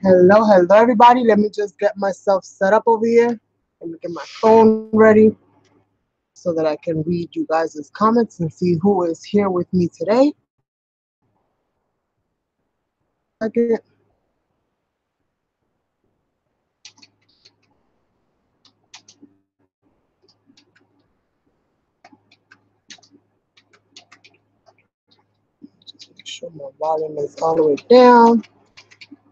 Hello, hello, everybody. Let me just get myself set up over here. Let me get my phone ready so that I can read you guys' comments and see who is here with me today. Second. Just make sure my volume is all the way down.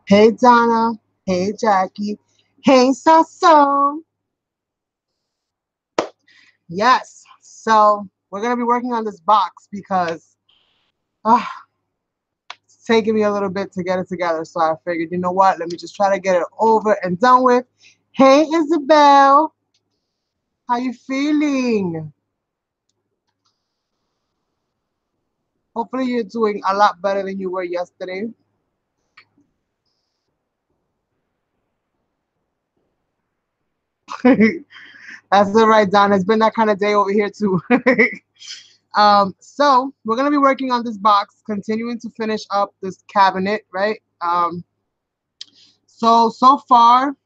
Hey, Donna. Hey, Jackie. Hey, Sasso. Yes. So we're gonna be working on this box because uh, it's taking me a little bit to get it together. So I figured, you know what? Let me just try to get it over and done with. Hey, Isabel. How you feeling? Hopefully you're doing a lot better than you were yesterday. That's all right, Don. It's been that kind of day over here too. So we're gonna be working on this box, continuing to finish up this cabinet, right? So far,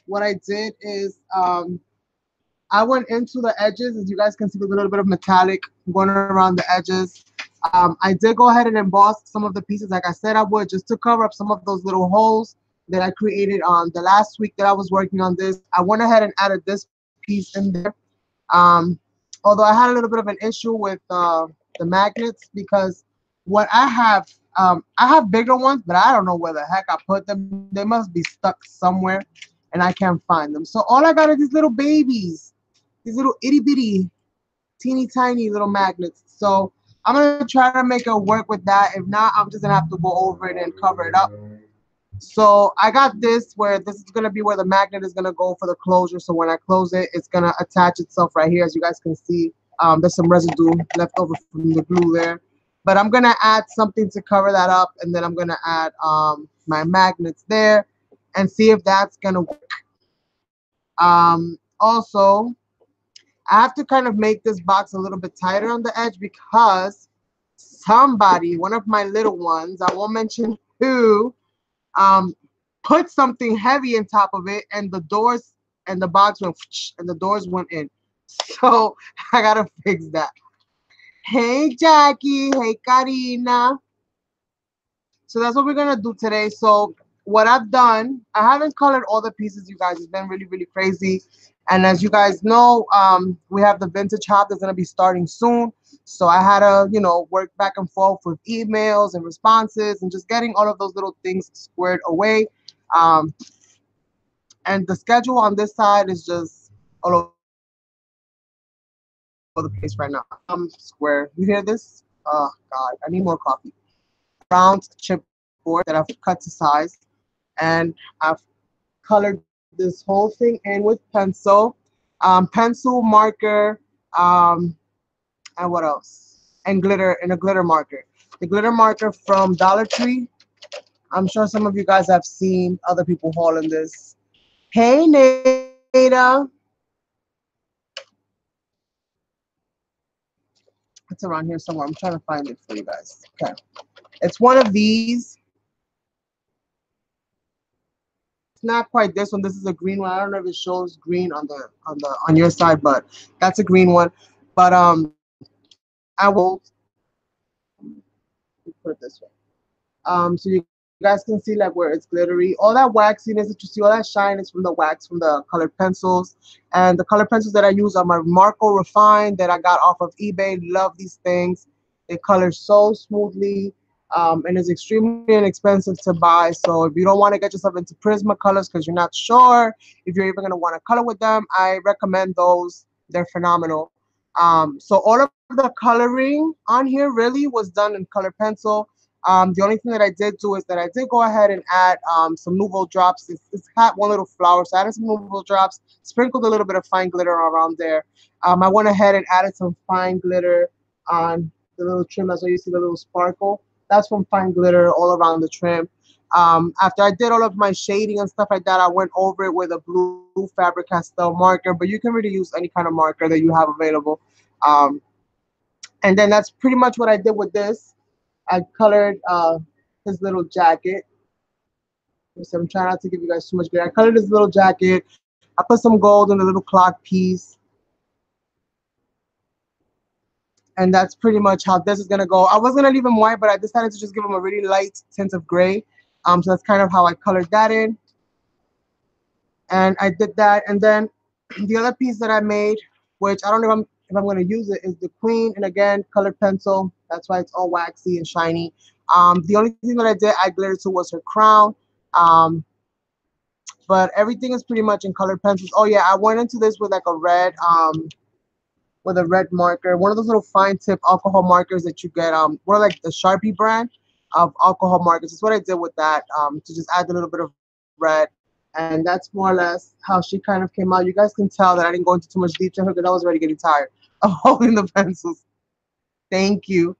what I did is I went into the edges, as you guys can see, there's a little bit of metallic going around the edges. I did go ahead and emboss some of the pieces, like I said I would, just to cover up some of those little holes that I created on the last week that I was working on this. I went ahead and added this piece in there. Um, Although I had a little bit of an issue with the magnets because what I have bigger ones, but I don't know where the heck I put them. They must be stuck somewhere, and I can't find them. So all I got are these little babies, these little itty bitty, teeny tiny little magnets. So I'm gonna try to make it work with that. If not, I'm just gonna have to go over it and cover it up. So I got this where this is gonna be where the magnet is gonna go for the closure. So when I close it, it's gonna attach itself right here. As you guys can see, there's some residue left over from the glue there. But I'm gonna add something to cover that up, and then I'm gonna add my magnets there and see if that's gonna work. Also, I have to kind of make this box a little bit tighter on the edge because somebody, one of my little ones, I won't mention who, um, put something heavy on top of it, and the doors and the box went, and the doors went in. So I gotta fix that. Hey Jackie, hey Karina. So that's what we're gonna do today. So what I've done, I haven't colored all the pieces, you guys. It's been really, really crazy. And as you guys know, we have the vintage hop that's gonna be starting soon. So I had to, work back and forth with emails and responses and just getting all of those little things squared away. Um, and the schedule on this side is just all over the place right now. Square. You hear this? Oh God, I need more coffee. Round chipboard that I've cut to size, and I've colored this whole thing in with pencil, pencil marker, um, and what else? And glitter, and a glitter marker. The glitter marker from Dollar Tree. I'm sure some of you guys have seen other people hauling this. Hey Nada, it's around here somewhere. I'm trying to find it for you guys. Okay, it's one of these. It's not quite this one. This is a green one. I don't know if it shows green on your side, but that's a green one. But I will put it this way. So you guys can see like where it's glittery. All that waxiness that you see, all that shine is from the wax from the colored pencils. And the colored pencils that I use are my Marco Refine that I got off of eBay. Love these things. They color so smoothly. And it's extremely inexpensive to buy. So if you don't want to get yourself into Prisma colors because you're not sure if you're even going to want to color with them, I recommend those. They're phenomenal. So all of the coloring on here really was done in colored pencil. The only thing that I did do is that I did go ahead and add some Nuvo drops. It's had one little flower, so I added some Nuvo drops, sprinkled a little bit of fine glitter around there. I went ahead and added some fine glitter on the little trim as well. You see the little sparkle. That's from fine glitter all around the trim. After I did all of my shading and stuff like that, I went over it with a blue Faber-Castell marker, but you can really use any kind of marker that you have available. Um, and then that's pretty much what I did with this. I colored his little jacket. So I'm trying not to give you guys too much glare. I colored this little jacket. I put some gold in the little clock piece. And that's pretty much how this is gonna go. I was gonna leave him white, but I decided to just give him a really light tint of gray. So that's kind of how I colored that in. And I did that. And then the other piece that I made, which I don't know if I'm gonna use it, is the Queen. And again, colored pencil. That's why it's all waxy and shiny. The only thing that I did, I glittered to was her crown. But everything is pretty much in colored pencils. Oh yeah, I went into this with like a red, with a red marker, one of those little fine tip alcohol markers that you get, more like the Sharpie brand of alcohol markers. That's what I did with that, to just add a little bit of red. And that's more or less how she kind of came out. You guys can tell that I didn't go into too much detail because I was already getting tired of holding the pencils. Thank you.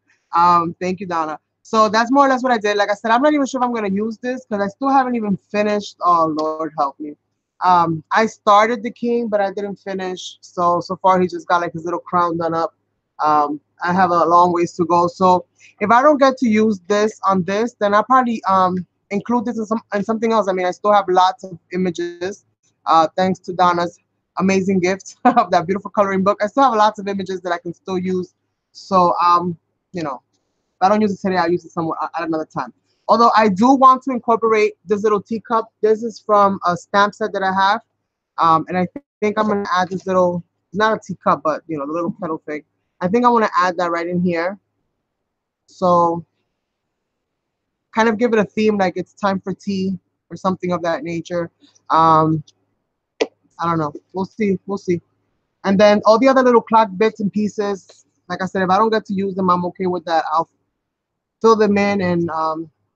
Thank you, Donna. So that's more or less what I did. Like I said, I'm not even sure if I'm going to use this because I still haven't even finished. Oh, Lord help me. I started the king, but I didn't finish. So far, he just got like his little crown done up. I have a long ways to go. So if I don't get to use this on this, then I'll probably include this in something else. I mean, I still have lots of images, thanks to Donna's amazing gift of that beautiful coloring book. I still have lots of images that I can still use. So, you know, if I don't use it today, I'll use it somewhere at another time. Although I do want to incorporate this little teacup. This is from a stamp set that I have. And I think I'm going to add this little, not a teacup, but, you know, the little kettle thing. I think I want to add that right in here. So kind of give it a theme, like it's time for tea or something of that nature. I don't know. We'll see. We'll see. And then all the other little clock bits and pieces, like I said, if I don't get to use them, I'm okay with that. I'll fill them in, and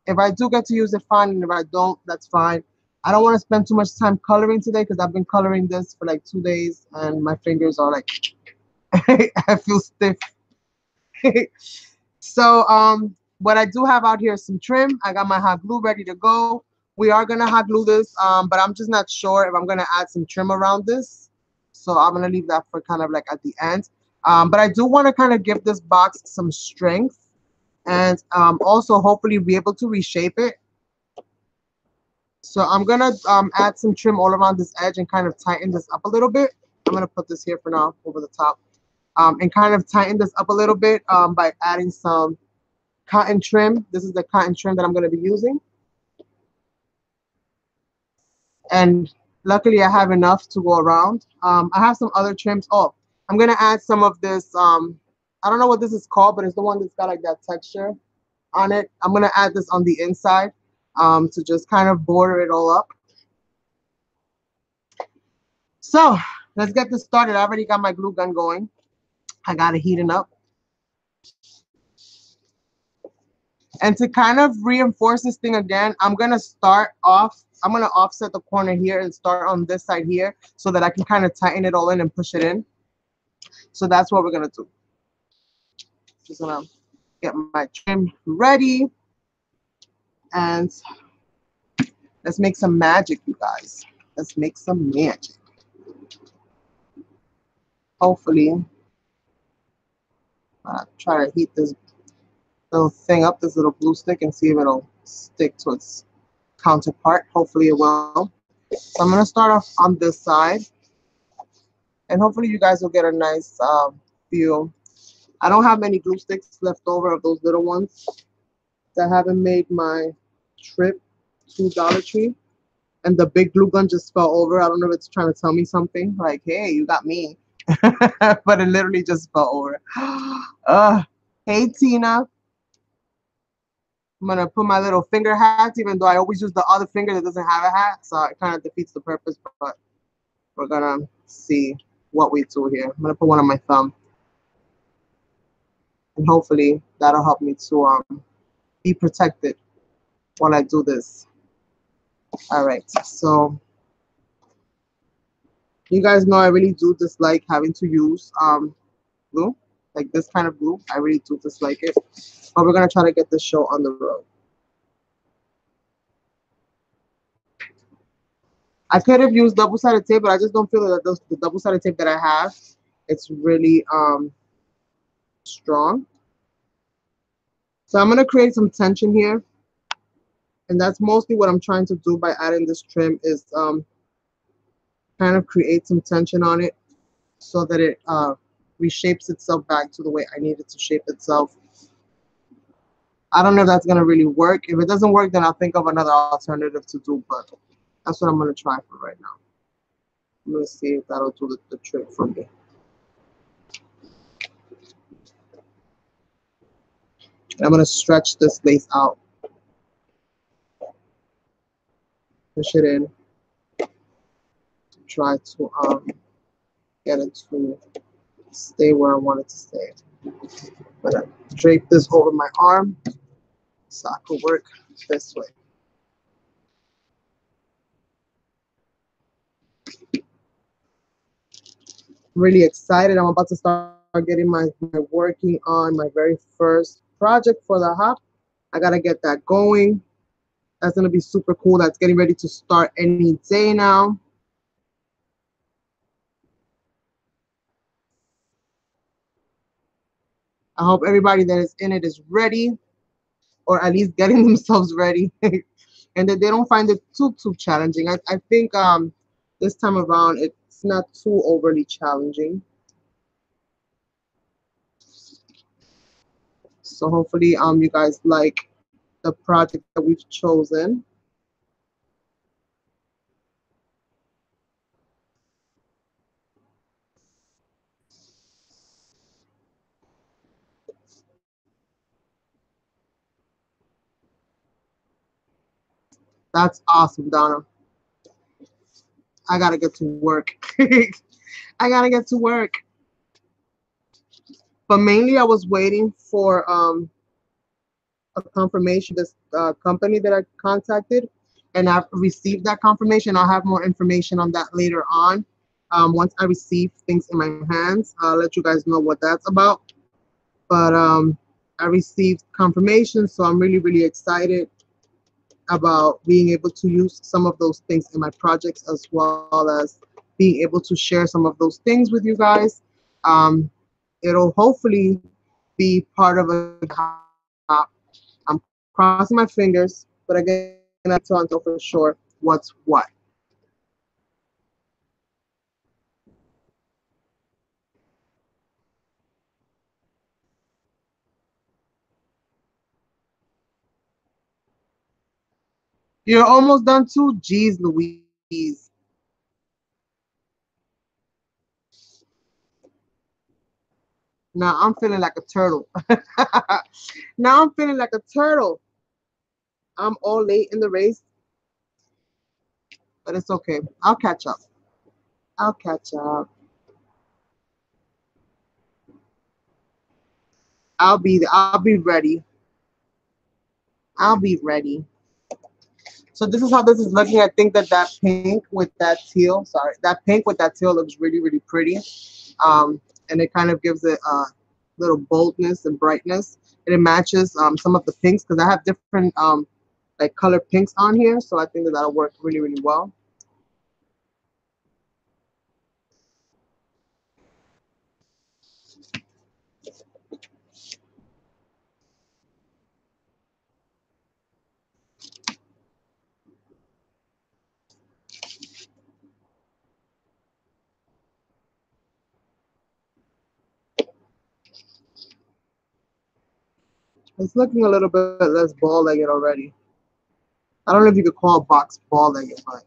if I do get to use it, fine, and if I don't, that's fine. I don't want to spend too much time coloring today because I've been coloring this for like 2 days and my fingers are like I feel stiff. So what I do have out here is some trim. I got my hot glue ready to go. We are gonna hot glue this, but I'm just not sure if I'm gonna add some trim around this. So I'm gonna leave that for kind of like at the end. But I do want to kind of give this box some strength, and also hopefully be able to reshape it. So I'm gonna add some trim all around this edge and kind of tighten this up a little bit. I'm gonna put this here for now over the top, and kind of tighten this up a little bit by adding some cotton trim. This is the cotton trim that I'm gonna be using. And luckily I have enough to go around. I have some other trims. Oh, I'm gonna add some of this, I don't know what this is called, but it's the one that's got like that texture on it. I'm gonna add this on the inside to just kind of border it all up. So let's get this started. I already got my glue gun going. I got it heating up. And to kind of reinforce this thing again, I'm gonna offset the corner here and start on this side here so that I can kind of tighten it all in and push it in. So that's what we're gonna do. Just gonna get my trim ready, and let's make some magic, you guys. Let's make some magic. Hopefully, try to heat this little thing up, this little glue stick, and see if it'll stick to its counterpart. Hopefully it will. So I'm gonna start off on this side, and hopefully you guys will get a nice feel. I don't have many glue sticks left over of those little ones that haven't made my trip to Dollar Tree, and the big glue gun just fell over. I don't know if it's trying to tell me something, like, hey, you got me. But it literally just fell over. Hey, Tina. I'm gonna put my little finger hat, even though I always use the other finger that doesn't have a hat, so it kind of defeats the purpose, but we're gonna see what we do here. I'm gonna put one on my thumb, and hopefully that'll help me to be protected while I do this. All right, so you guys know I really do dislike having to use glue, like this kind of glue. I really do dislike it, but we're gonna try to get this show on the road. I could have used double-sided tape, but I just don't feel that the double-sided tape that I have, it's really strong. So I'm gonna create some tension here And that's mostly what I'm trying to do by adding this trim is kind of create some tension on it so that it reshapes itself back to the way I need it to shape itself. I don't know if that's going to really work. If it doesn't work, then I'll think of another alternative to do, but that's what I'm going to try for right now. I'm going to see if that'll do the trick for me. And I'm going to stretch this lace out. Push it in. Try to get it to stay where I want it to stay. I'm going to drape this over my arm so I can work this way. Really excited. I'm about to start getting my working on my very first project for the hop. I got to get that going. That's going to be super cool. That's getting ready to start any day now. I hope everybody that is in it is ready, or at least getting themselves ready, and that they don't find it too challenging. I think this time around it's not too overly challenging. So hopefully you guys like the project that we've chosen. That's awesome, Donna. I gotta get to work. I gotta get to work. But mainly I was waiting for a confirmation, this company that I contacted, and I've received that confirmation. I'll have more information on that later on. Once I receive things in my hands, I'll let you guys know what that's about. But I received confirmation, so I'm really excited about being able to use some of those things in my projects, as well as being able to share some of those things with you guys. It'll hopefully be part of a I'm crossing my fingers, but again, I can't tell for sure what's what. You're almost done too? Jeez Louise. Now I'm feeling like a turtle. Now I'm feeling like a turtle. I'm all late in the race, but it's okay. I'll catch up. I'll catch up. I'll be ready. I'll be ready. So this is how this is looking. I think that pink with that teal, sorry, that pink with that teal looks really pretty. And it kind of gives it a little boldness and brightness. And it matches some of the pinks, because I have different like color pinks on here. So I think that that'll work really well. It's looking a little bit less ball-legged already. I don't know if you could call a box ball-legged, but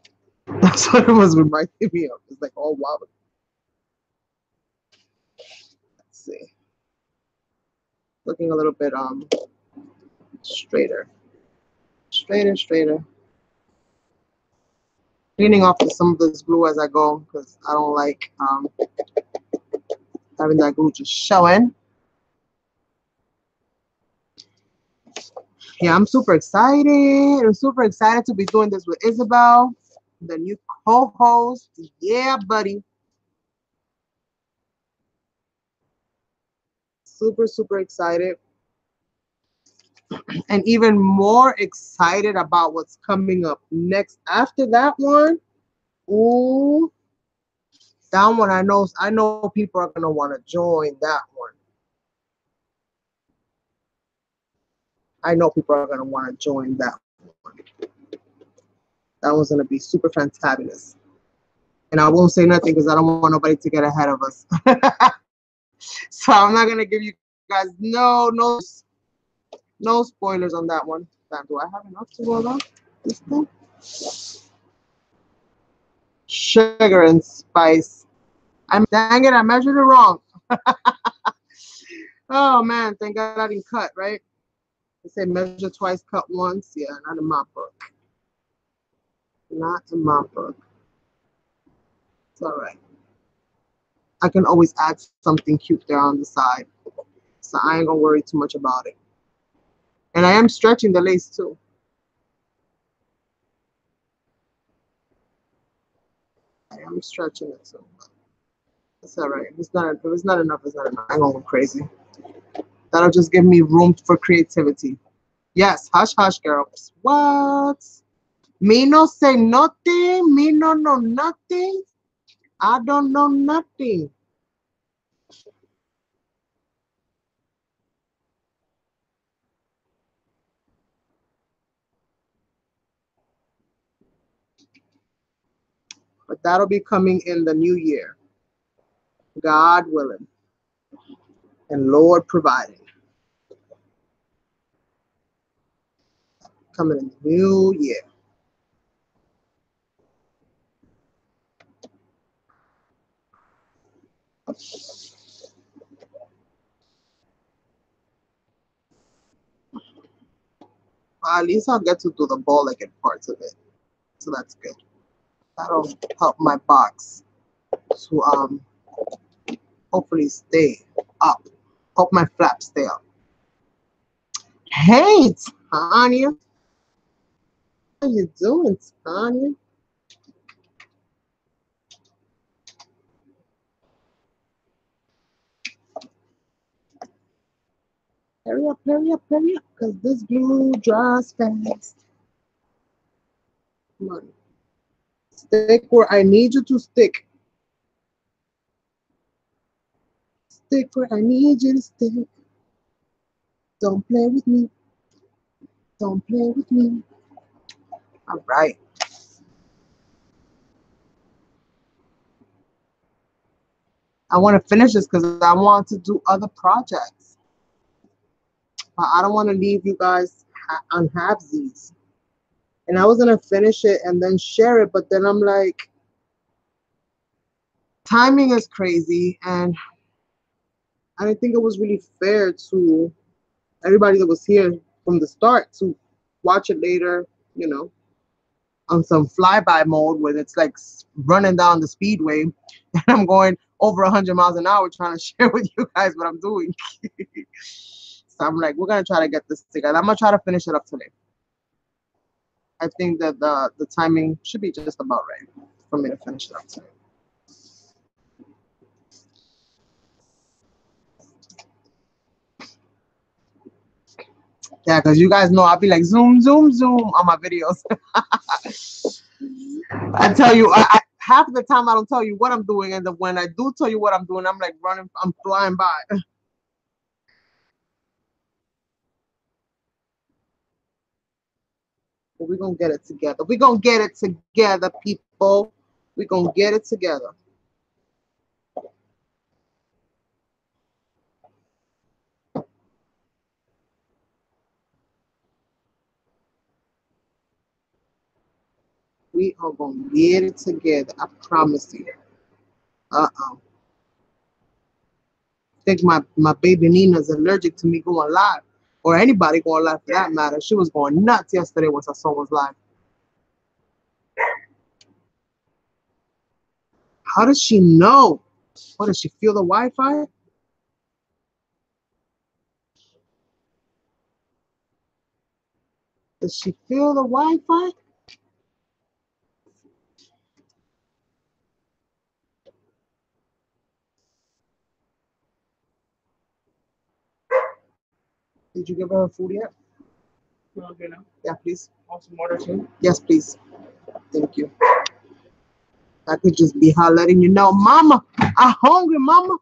that's what it was reminding me of. It's like all wobbly. Let's see. Looking a little bit straighter. Straighter. Cleaning off some of this glue as I go, because I don't like having that glue just showing. Yeah, I'm super excited. I'm super excited to be doing this with Isabel, the new co-host. Yeah, buddy. Super excited. And even more excited about what's coming up next after that one. Ooh, that one I know people are gonna want to join that one. I know people are gonna want to join that That one's gonna be super fantabulous. And I won't say nothing because I don't want nobody to get ahead of us. So I'm not gonna give you guys no spoilers on that one. Damn, do I have enough to roll out this thing? Sugar and spice. Dang it, I measured it wrong. Oh man, thank God I didn't cut, right? They say measure twice, cut once. Yeah, not in my book. Not in my book. It's all right. I can always add something cute there on the side. So I ain't gonna worry too much about it. And I am stretching the lace too. I am stretching it too. It's all right. If it's not enough, it's not enough. I ain't gonna go crazy. That'll just give me room for creativity. Yes, hush hush girls. What? Me no say nothing. Me no know nothing. I don't know nothing. But that'll be coming in the new year. God willing. And Lord providing. Coming in the new year. At least I'll get to do the bow-legged parts of it. So that's good. That'll help my box to hopefully stay up. Hope my flaps stay up. Hey, Tanya. How you doing, Tanya? Hurry up, because this glue dries fast. Come on. Stick where I need you to stick. Stick where I need you to stick. Don't play with me. Don't play with me. All right. I want to finish this because I want to do other projects. But I don't want to leave you guys on halvesies. And I was going to finish it and then share it. But then I'm like, timing is crazy. And I didn't think it was really fair to everybody that was here from the start to watch it later, you know, on some flyby mode where it's like running down the speedway and I'm going over 100 miles an hour trying to share with you guys what I'm doing. So I'm like, we're going to try to get this together. I'm going to try to finish it up today. I think that the timing should be just about right for me to finish it up today. Yeah, because you guys know I'll be like zoom, zoom, zoom on my videos. I tell you, I half the time I don't tell you what I'm doing, and when I do tell you what I'm doing, I'm like running, I'm flying by. But we're gonna get it together. We're gonna get it together, people. We're gonna get it together. We are gonna get it together. I promise you. Uh-oh. I think my baby Nina's allergic to me going live. Or anybody going live for that matter. She was going nuts yesterday once I saw us live. How does she know? What, does she feel the Wi-Fi? Does she feel the Wi-Fi? Did you give her food yet? Okay, now. Yeah, please. Want some water too? Yes, please. Thank you. That could just be her letting you know, Mama, I'm hungry, Mama.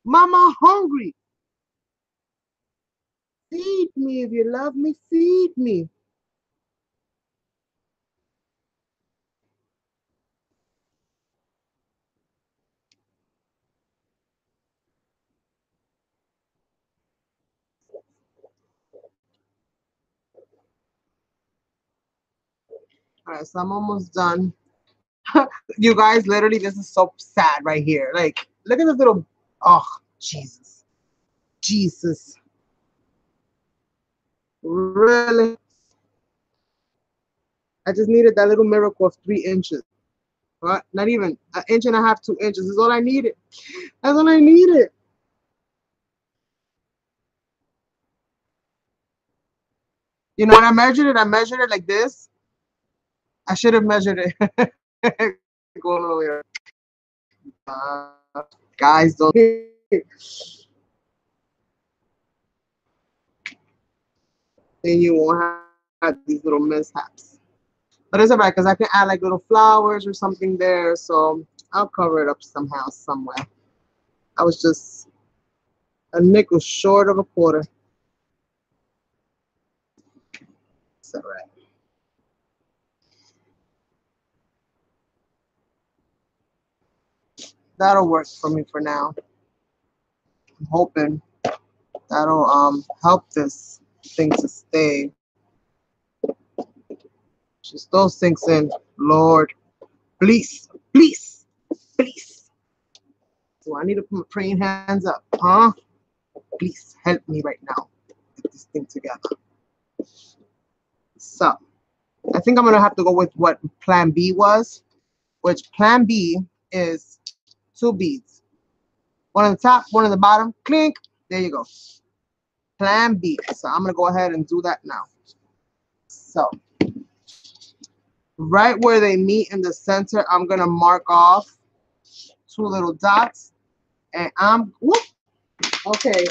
Mama, I'm hungry. Feed me if you love me. Feed me. All right, so I'm almost done. You guys, literally, this is so sad right here. Like, look at this little, oh, Jesus. Jesus. Really? I just needed that little miracle of 3 inches. What? Not even an inch and a half, 2 inches is all I needed. That's all I needed. You know, when I measured it like this. I should have measured it. Going all the way up. Guys, don't. Then you won't have these little mishaps. But it's alright because I can add like little flowers or something there. So I'll cover it up somehow, somewhere. I was just a nickel short of a quarter. It's alright. That'll work for me for now. I'm hoping that'll help this thing to stay. Just those sinks in, Lord. Please, please, please. So I need to put my praying hands up, huh? Please help me right now. Get this thing together. So I think I'm gonna have to go with what plan B was, which plan B is 2 beads. One on the top, one on the bottom, clink. There you go. Plan B. So I'm gonna go ahead and do that now. So right where they meet in the center, I'm gonna mark off 2 little dots, and I'm whoop, okay.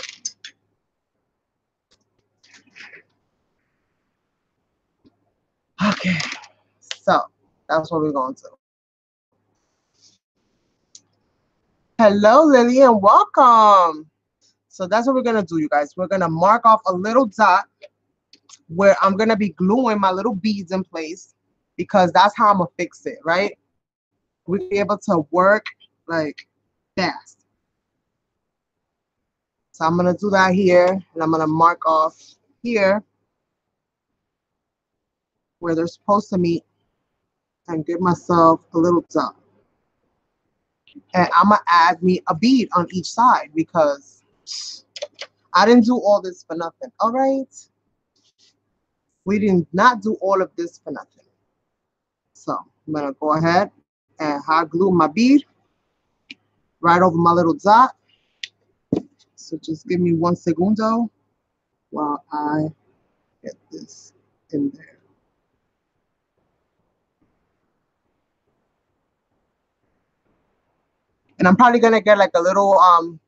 Okay, so that's what we're going to. Hello, Lily, and welcome. So that's what we're gonna do, you guys. We're gonna mark off a little dot where I'm gonna be gluing my little beads in place because that's how I'm gonna fix it, right? We'll be able to work like fast. So I'm gonna do that here, and I'm gonna mark off here where they're supposed to meet and give myself a little dot. And I'm gonna add me a bead on each side because I didn't do all this for nothing. All right, we did not do all of this for nothing. So I'm gonna go ahead and hot glue my bead right over my little dot. So just give me 1 segundo while I get this in there. And I'm probably gonna get like a little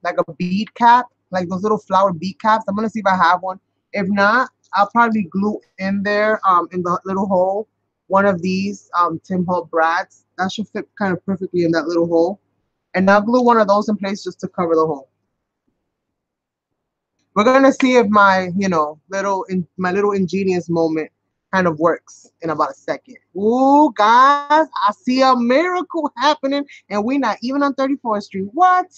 like a bead cap, like those little flower bead caps. I'm gonna see if I have one. If not, I'll probably glue in there in the little hole one of these Tim Hol brads. That should fit kind of perfectly in that little hole. And I'll glue one of those in place just to cover the hole. We're gonna see if my, you know, my little ingenious moment kind of works in about a second. Ooh, guys, I see a miracle happening, and we're not even on 34th Street. What?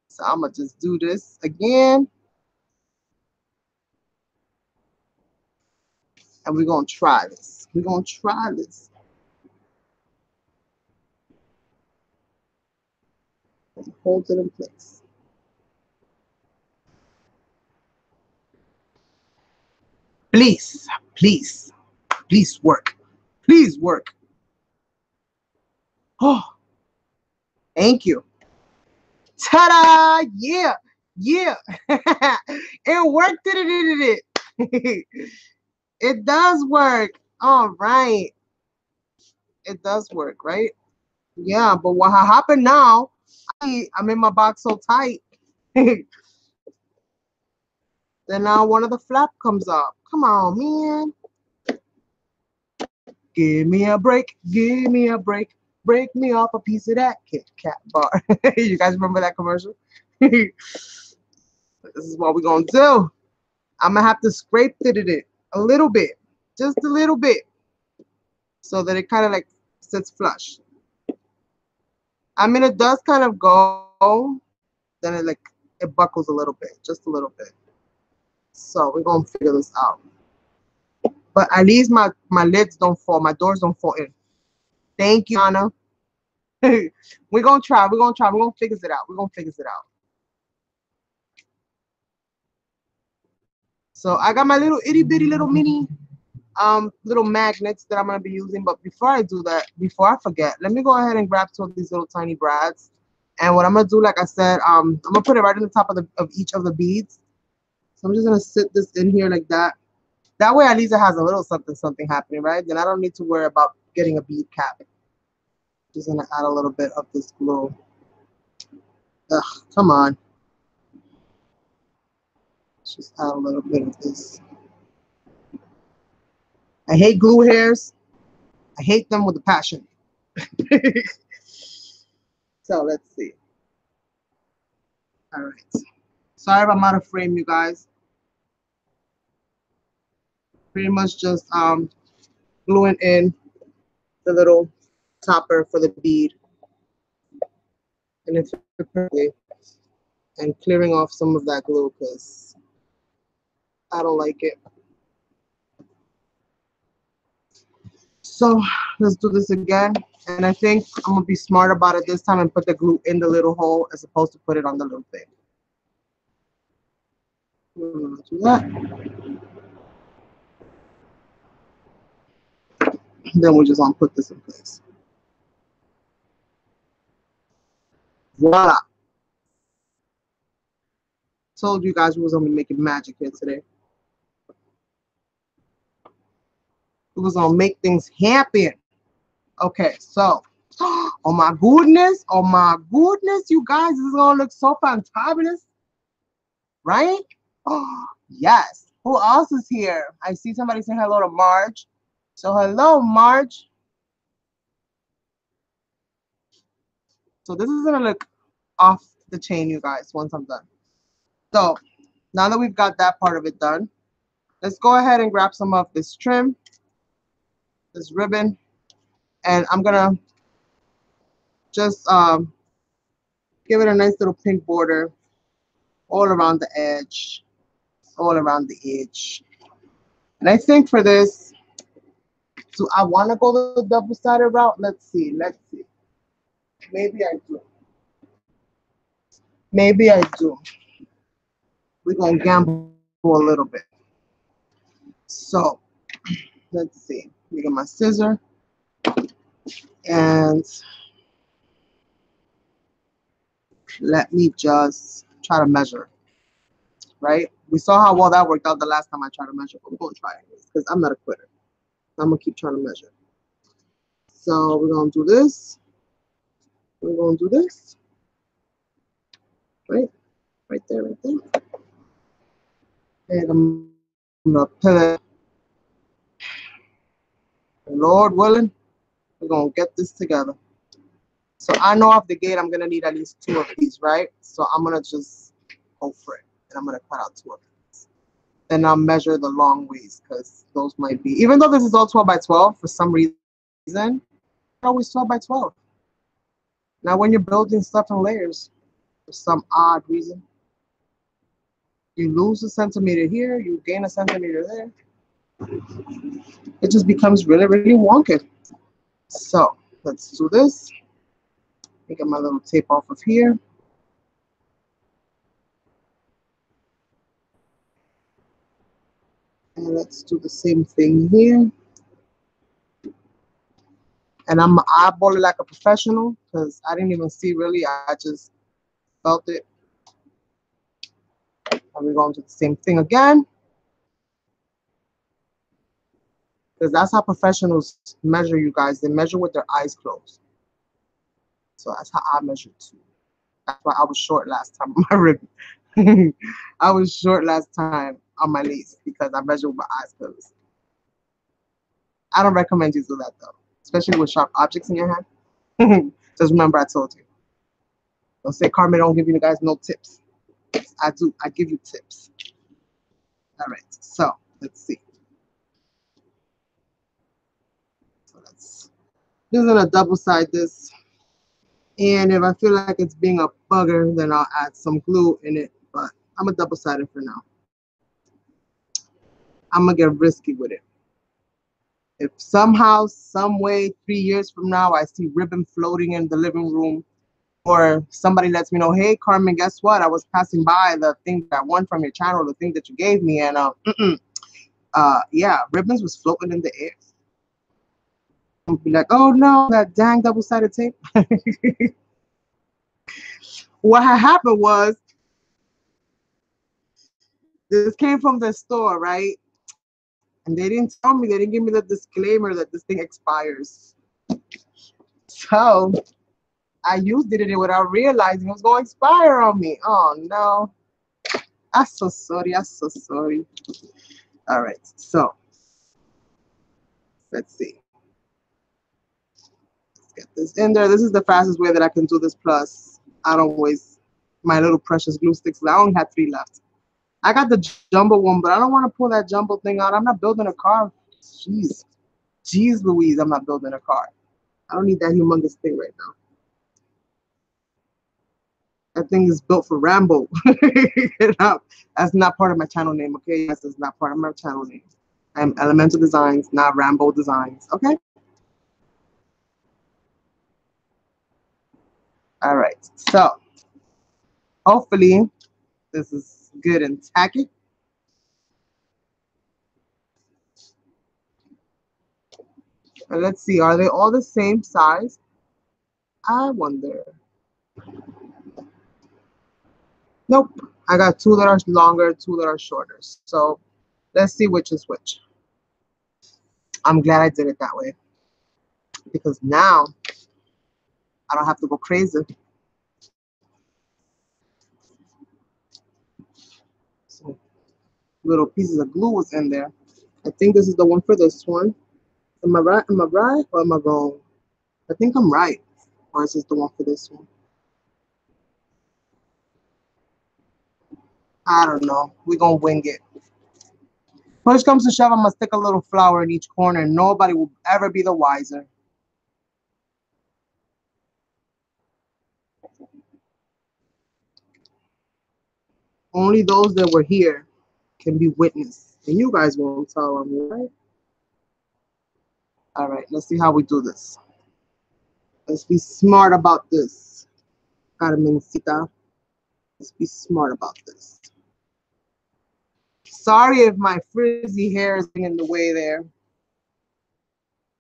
So I'm gonna just do this again, and we're gonna try this. We're gonna try this. And hold it in place. Please, please, please work. Please work. Oh, thank you. Ta-da! Yeah, yeah. It worked. It. It does work. All right. It does work, right? Yeah, but what happened now, I'm in my box so tight. Then now one of the flap comes up. Come on, man. Give me a break. Give me a break. Break me off a piece of that Kit Kat bar. You guys remember that commercial? This is what we're going to do. I'm going to have to scrape it a little bit. Just a little bit. So that it kind of like sits flush. I mean, it does kind of go. Then it buckles a little bit. Just a little bit. So we're going to figure this out. But at least my lids don't fall, my doors don't fall in. Thank you, Anna. We're gonna try. We're gonna try. We're gonna figure it out. We're gonna figure it out. So I got my little itty bitty little mini little magnets that I'm gonna be using. But before I do that, before I forget, let me go ahead and grab two of these little tiny brads. And what I'm gonna do, like I said, I'm gonna put it right on the top of each of the beads. So I'm just gonna sit this in here like that. That way at least it has a little something happening, right? Then I don't need to worry about getting a bead cap. Just gonna add a little bit of this glue. Ugh, come on. Let's just add a little bit of this. I hate glue hairs. I hate them with a passion. So let's see. All right. Sorry if I'm out of frame, you guys. Pretty much just gluing in the little topper for the bead. And it's perfectly. And clearing off some of that glue because I don't like it. So let's do this again. And I think I'm gonna be smart about it this time and put the glue in the little hole as opposed to put it on the little thing. Do that. Then we're just gonna put this in place. Voila. Told you guys we was gonna be making magic here today. We was gonna make things happen. Okay, so oh my goodness, you guys, this is gonna look so fantabulous, right? Oh yes. Who else is here? I see somebody saying hello to Marge. So hello, Marge. So this is gonna look off the chain, you guys, once I'm done. So now that we've got that part of it done, let's go ahead and grab some of this trim, this ribbon, and I'm gonna just give it a nice little pink border all around the edge, all around the edge. And I think for this, so I want to go the double-sided route. Let's see. Maybe I do. Maybe I do. We're gonna gamble a little bit. So let's see. Let me get my scissor and let me just try to measure. Right? We saw how well that worked out the last time I tried to measure, but we're gonna try it because I'm not a quitter. I'm gonna keep trying to measure. So we're gonna do this. We're gonna do this. Right there. And I'm gonna pivot. Lord willing, we're gonna get this together. So I know off the gate I'm gonna need at least 2 of these, right? So I'm gonna just go for it, and I'm gonna cut out 2 of these. Then I'll measure the long ways because those might be, even though this is all 12 by 12, for some reason, it's always 12 by 12. Now when you're building stuff in layers, for some odd reason, you lose a centimeter here, you gain a centimeter there. It just becomes really, really wonky. So let's do this. Let me get my little tape off of here. And let's do the same thing here. And I'm eyeball it like a professional because I didn't even see really. I just felt it. And we're going to do the same thing again. Because that's how professionals measure, you guys. They measure with their eyes closed. So that's how I measure too. That's why I was short last time on my ribbon. I was short last time on my lace because I measured with my eyes closed. I don't recommend you do that though, especially with sharp objects in your hand. Just remember I told you. Don't say Carmen don't give you guys no tips. I do. I give you tips. All right. So let's see. So let's just gonna double side this. And if I feel like it's being a bugger, then I'll add some glue in it. But I'm gonna double side it for now. I'm gonna get risky with it. If somehow, some way, 3 years from now, I see ribbon floating in the living room, or somebody lets me know, hey, Carmen, guess what? I was passing by the thing that I won from your channel, the thing that you gave me, and yeah, ribbons was floating in the air. I'll be like, oh no, that dang double-sided tape. What had happened was, this came from the store, right? And they didn't tell me, they didn't give me the disclaimer that this thing expires. So I used it without realizing it was going to expire on me. Oh no. I'm so sorry. I'm so sorry. All right. So let's see. Let's get this in there. This is the fastest way that I can do this. Plus, I don't waste my little precious glue sticks. I only had 3 left. I got the jumbo one, but I don't want to pull that jumbo thing out. I'm not building a car. Jeez. Jeez Louise, I'm not building a car. I don't need that humongous thing right now. That thing is built for Rambo. That's not part of my channel name, okay? Yes, that's not part of my channel name. I'm Elemental Designs, not Rambo Designs, okay? All right, so hopefully this is good and tacky. And let's see, are they all the same size? I wonder. Nope, I got 2 that are longer, 2 that are shorter. So let's see which is which. I'm glad I did it that way, because now I don't have to go crazy. So little pieces of glue was in there. I think this is the one for this one. Am I right? Am I right or am I wrong? I think I'm right. Or is this the one for this one? I don't know. We're going to wing it. Push comes to shove, I'm going to stick a little flower in each corner. And nobody will ever be the wiser. Only those that were here can be witness. And you guys won't tell on me, right? All right, let's see how we do this. Let's be smart about this. Carmencita. Let's be smart about this. Sorry if my frizzy hair is in the way there.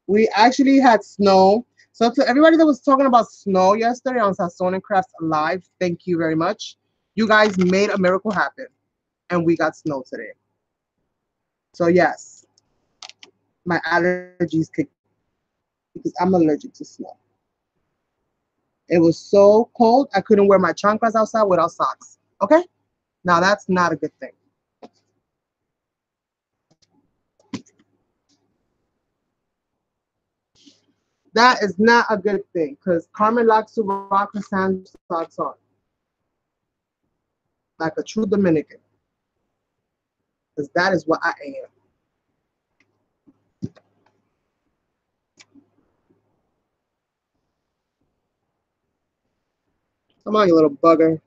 We actually had snow. So to everybody that was talking about snow yesterday on Sazon and Crafts Live, thank you very much. You guys made a miracle happen. And we got snow today. So yes, my allergies kicked because I'm allergic to snow. It was so cold, I couldn't wear my chanclas outside without socks. Okay? Now that's not a good thing. That is not a good thing because Carmen likes to rock her sand socks on like a true Dominican, because that is what I am. Come on, you little bugger.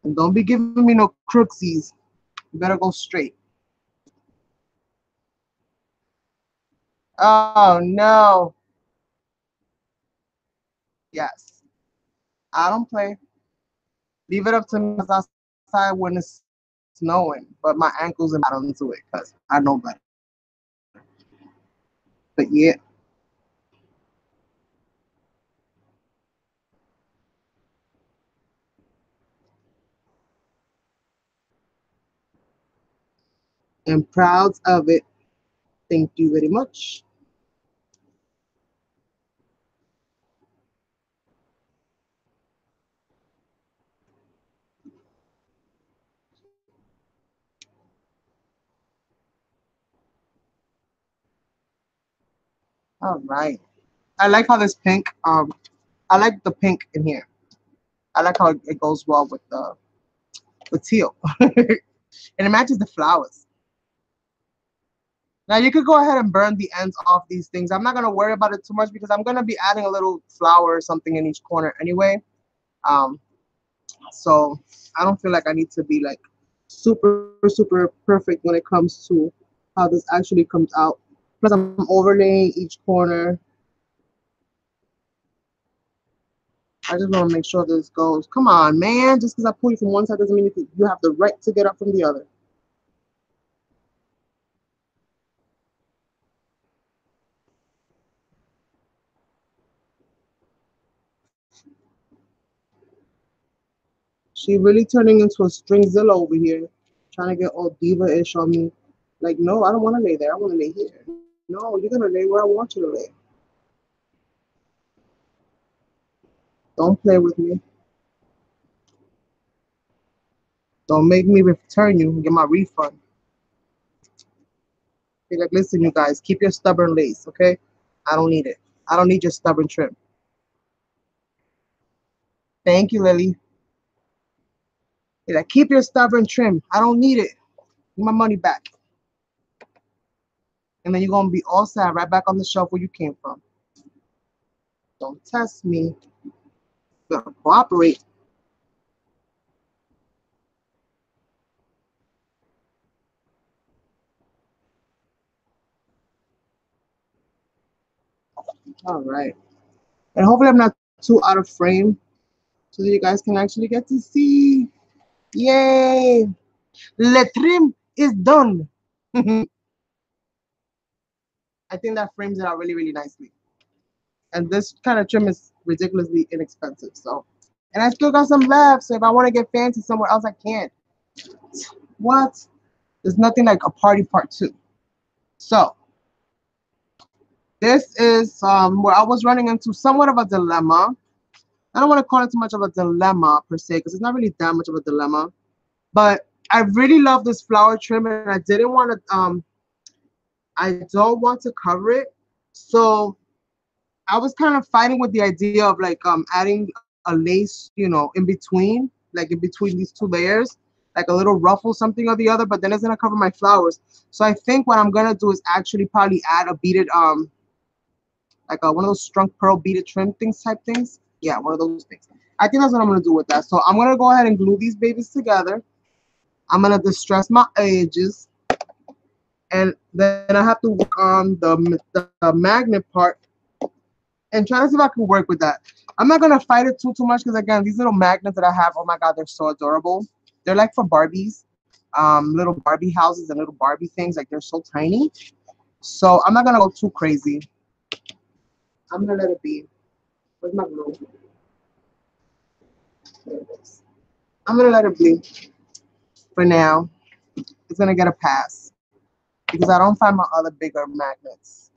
And don't be giving me no crooksies. You better go straight. Oh, no. Yes. I don't play. Leave it up to me outside when it's snowing, but my ankles are not into it because I know better. But yeah. I'm proud of it. Thank you very much. All right. I like how this pink, I like the pink in here. I like how it goes well with teal. And it matches the flowers. Now you could go ahead and burn the ends off these things. I'm not gonna worry about it too much because I'm gonna be adding a little flower or something in each corner anyway. So I don't feel like I need to be like super, super perfect when it comes to how this actually comes out. Plus, I'm overlaying each corner. I just want to make sure this goes. Come on, man. Just because I pull you from one side doesn't mean you have the right to get up from the other. She really turning into a stringzilla over here, trying to get all diva-ish on me. Like, no, I don't want to lay there. I want to lay here. No, you're going to lay where I want you to lay. Don't play with me. Don't make me return you and get my refund. Be like, listen, you guys, keep your stubborn lace, okay? I don't need it. I don't need your stubborn trim. Thank you, Lily. Be like, keep your stubborn trim. I don't need it. Give my money back. And then you're going to be all sad right back on the shelf where you came from. Don't test me. You gotta cooperate. All right. And hopefully I'm not too out of frame so that you guys can actually get to see. Yay! Le trim is done. I think that frames it out really, really nicely. And this kind of trim is ridiculously inexpensive. So, and I still got some left. So if I want to get fancy somewhere else, I can. What? There's nothing like a party part 2. So this is where I was running into somewhat of a dilemma. I don't want to call it too much of a dilemma per se, because it's not really that much of a dilemma. But I really love this flower trim, and I didn't want to I don't want to cover it. So I was kind of fighting with the idea of like adding a lace, you know, in between, like in between these two layers, like a little ruffle, something or the other, but then it's gonna cover my flowers. So I think what I'm gonna do is actually probably add a beaded like one of those strung pearl beaded trim things type things. Yeah, one of those things. I think that's what I'm gonna do with that. So I'm gonna go ahead and glue these babies together. I'm gonna distress my edges, and then I have to work on the magnet part and try to see if I can work with that. I'm not gonna fight it too much because again, these little magnets that I have, oh my god, they're so adorable. They're like for Barbies, little Barbie houses and little Barbie things. Like they're so tiny. So I'm not gonna go too crazy. I'm gonna let it be. Where's my glue? There it is. I'm gonna let it be for now. It's gonna get a pass because I don't find my other bigger magnets.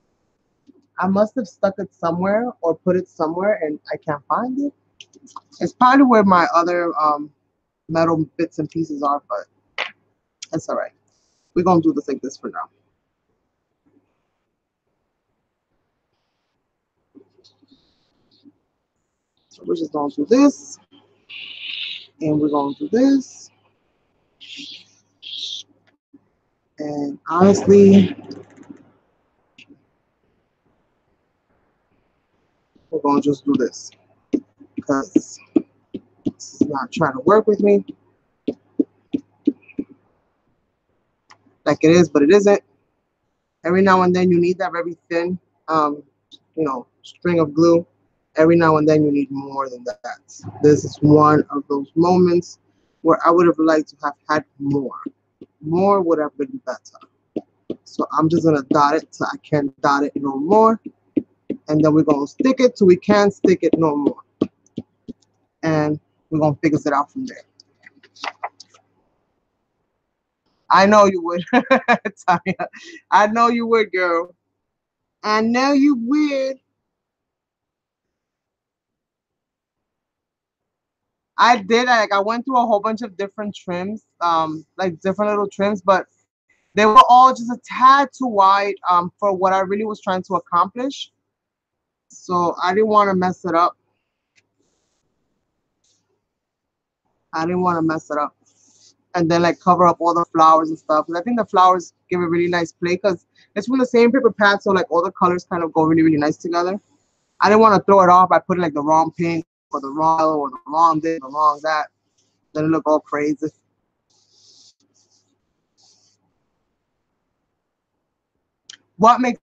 I must have stuck it somewhere or put it somewhere and I can't find it. It's probably where my other metal bits and pieces are, but it's all right. We're gonna do this like this for now. So we're just gonna do this, and we're gonna do this. And honestly, we're gonna just do this because this is not trying to work with me like it is, but it isn't. Every now and then you need that very thin, you know, string of glue. Every now and then you need more than that. This is one of those moments where I would have liked to have had more. More would have been better. So I'm just gonna dot it so I can't dot it no more. And then we're gonna stick it till we can't stick it no more. And we're gonna figure it out from there. I know you would, Tanya. I know you would, girl. I know you would. I did. I went through a whole bunch of different trims, like different little trims, but they were all just a tad too wide for what I really was trying to accomplish. So I didn't want to mess it up. I didn't want to mess it up. And then like cover up all the flowers and stuff. And I think the flowers give a really nice play because it's from the same paper pad, so like all the colors kind of go really, really nice together. I didn't want to throw it off by putting like the wrong pink or the wrong yellow or the wrong this, the wrong that. Then it look all crazy. What makes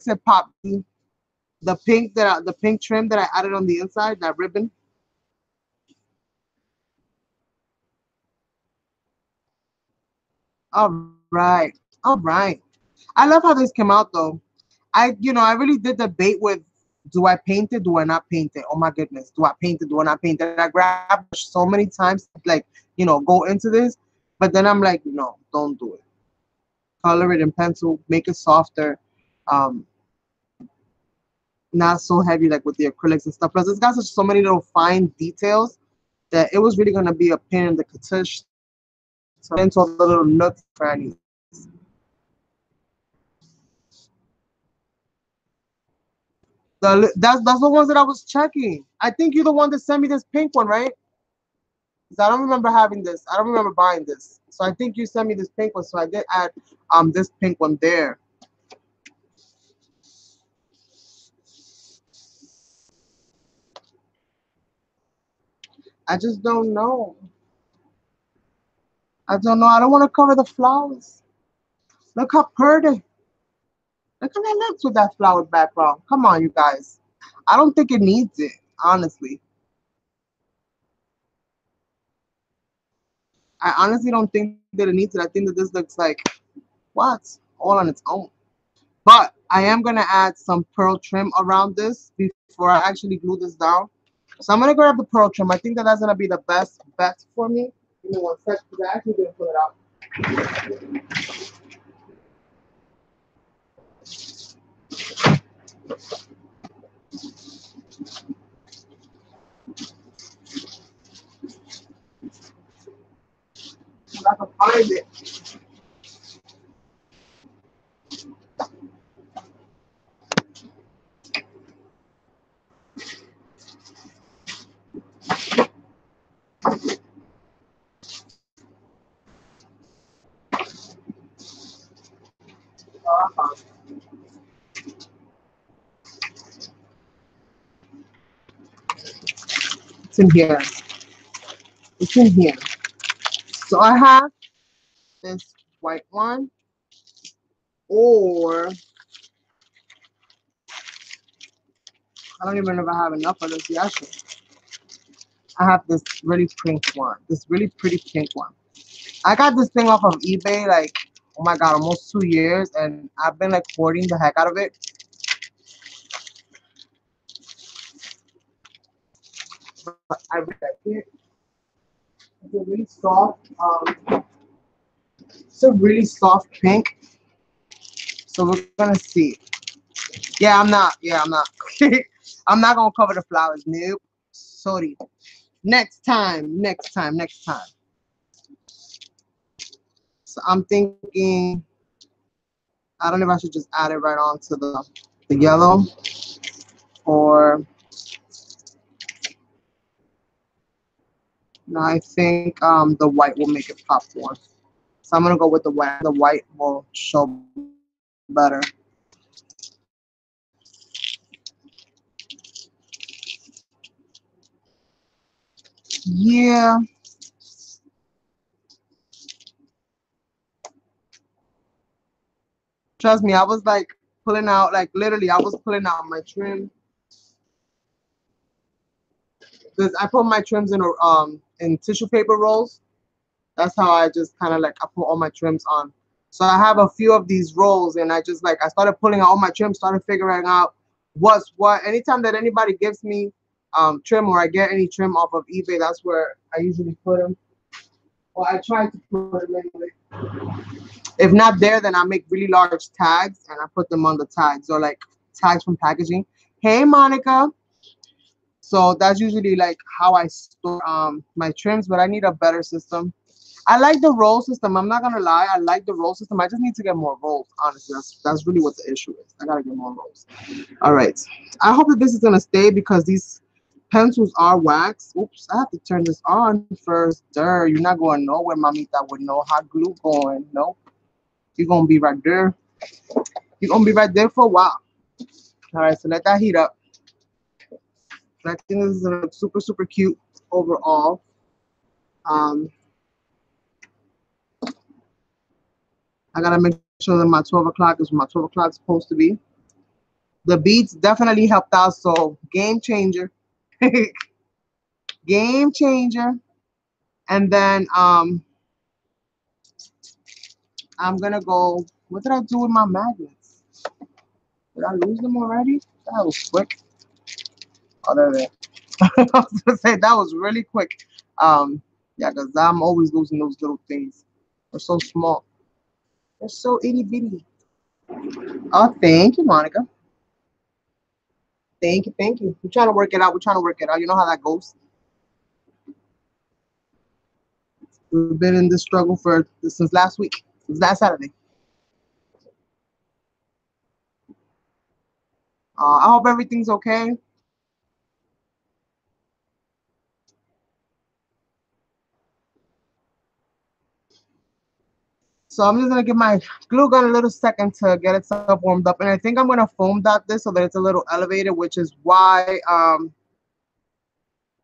it pop? The pink trim that I added on the inside, that ribbon. All right, all right. I love how this came out though. I really did debate with, do I paint it? Do I not paint it? Oh my goodness, do I paint it? Do I not paint it? I grabbed so many times, like, go into this, but then I'm like, no, don't do it. Color it in pencil, make it softer, um, not so heavy like with the acrylics and stuff. Plus, it's got so many little fine details that it was really gonna be a pain in the katush. So into all the little nooks, crannies. That's the ones that I was checking. I think you're the one that sent me this pink one, right? 'Cause I don't remember having this. I don't remember buying this. So I think you sent me this pink one. So I did add this pink one there. I just don't know. I don't know. I don't want to cover the flowers. Look how pretty. Look how that looks with that flower background. Come on, you guys. I don't think it needs it, honestly. I honestly don't think that it needs it. I think that this looks like what? All on its own. But I am gonna add some pearl trim around this before I actually glue this down. So I'm gonna grab the pearl trim. I think that that's gonna be the best bet for me. Give me one sec, because I actually didn't pull it out. If I can find it. Oh, I found it. It's in here. It's in here. So I have this white one, or I don't even know if I have enough of this. Yeah, I have this really pink one. This really pretty pink one. I got this thing off of eBay, like, oh my god, almost 2 years, and I've been like hoarding the heck out of it. But I really like it. It's a really soft, it's a really soft pink. So we're gonna see. Yeah, I'm not. Yeah, I'm not. I'm not gonna cover the flowers. Nope. Sorry. Next time. Next time. Next time. So I'm thinking. I don't know if I should just add it right onto the yellow, or no. I think the white will make it pop more. So I'm gonna go with the white. The white will show better. Yeah. Trust me, I was like pulling out, like literally, I was pulling out my trim, because I put my trims in tissue paper rolls. That's how I just kind of like I put all my trims on. So I have a few of these rolls, and I just like I started pulling out all my trims, started figuring out what's what. Anytime that anybody gives me trim, or I get any trim off of eBay, that's where I usually put them. Well, I try to put them anyway. If not there, then I make really large tags and I put them on the tags, or like tags from packaging. Hey, Monica. So that's usually like how I store my trims, but I need a better system. I like the roll system. I'm not gonna lie, I like the roll system. I just need to get more rolls. Honestly, that's really what the issue is. I gotta get more rolls. All right. I hope that this is gonna stay, because these pencils are wax. Oops, I have to turn this on first. You're not going nowhere, mamita, with no hot glue going. Nope. You're gonna be right there. You're gonna be right there for a while. All right, so let that heat up. And I think this is gonna look super, super cute overall. Um, I gotta make sure that my 12 o'clock is what my 12 o'clock is supposed to be. The beats definitely helped out, so game changer. Game changer. And then I'm gonna go. What did I do with my magnets? Did I lose them already? That was quick. Oh, there they are. I was gonna say that was really quick. Yeah, because I'm always losing those little things. They're so small. They're so itty bitty. Oh, thank you, Monica. Thank you, thank you. We're trying to work it out. We're trying to work it out. You know how that goes. We've been in this struggle since last week, since last Saturday. I hope everything's okay. So I'm just gonna give my glue gun a little second to get itself warmed up, and I think I'm gonna foam dot this so that it's a little elevated, which is why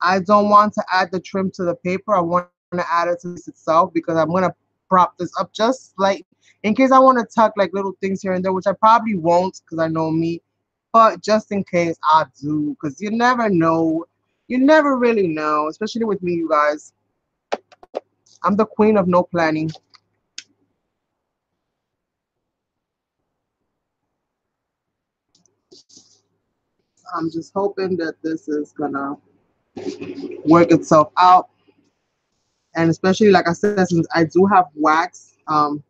I don't want to add the trim to the paper. I want to add it to this itself because I'm gonna prop this up just like in case I want to tuck like little things here and there, which I probably won't because I know me, but just in case I do, because you never know. You never really know, especially with me, you guys. I'm the queen of no planning. I'm just hoping that this is gonna work itself out. And especially, like I said, since I do have wax from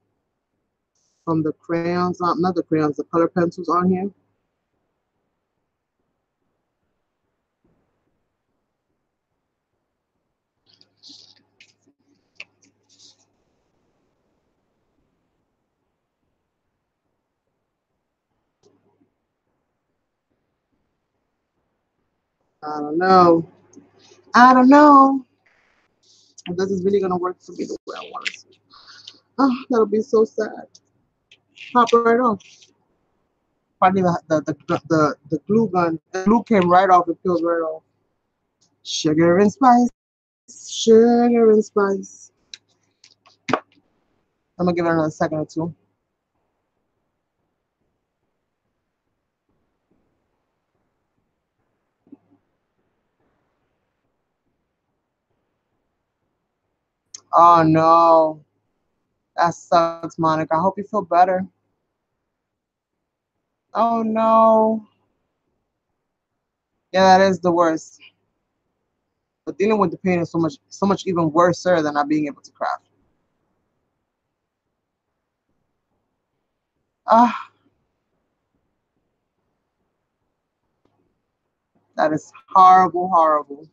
the crayons, not the crayons, the color pencils on here. I don't know. I don't know if this is really gonna work for me the way I want it to. Oh, that'll be so sad. Pop right off. Probably the glue gun. The glue came right off. It peels right off. Sugar and spice. Sugar and spice. I'm gonna give it another second or two. Oh no. That sucks, Monica. I hope you feel better. Oh no. Yeah, that is the worst. But dealing with the pain is so much even worse, sir, than not being able to craft. Ah, that is horrible, horrible.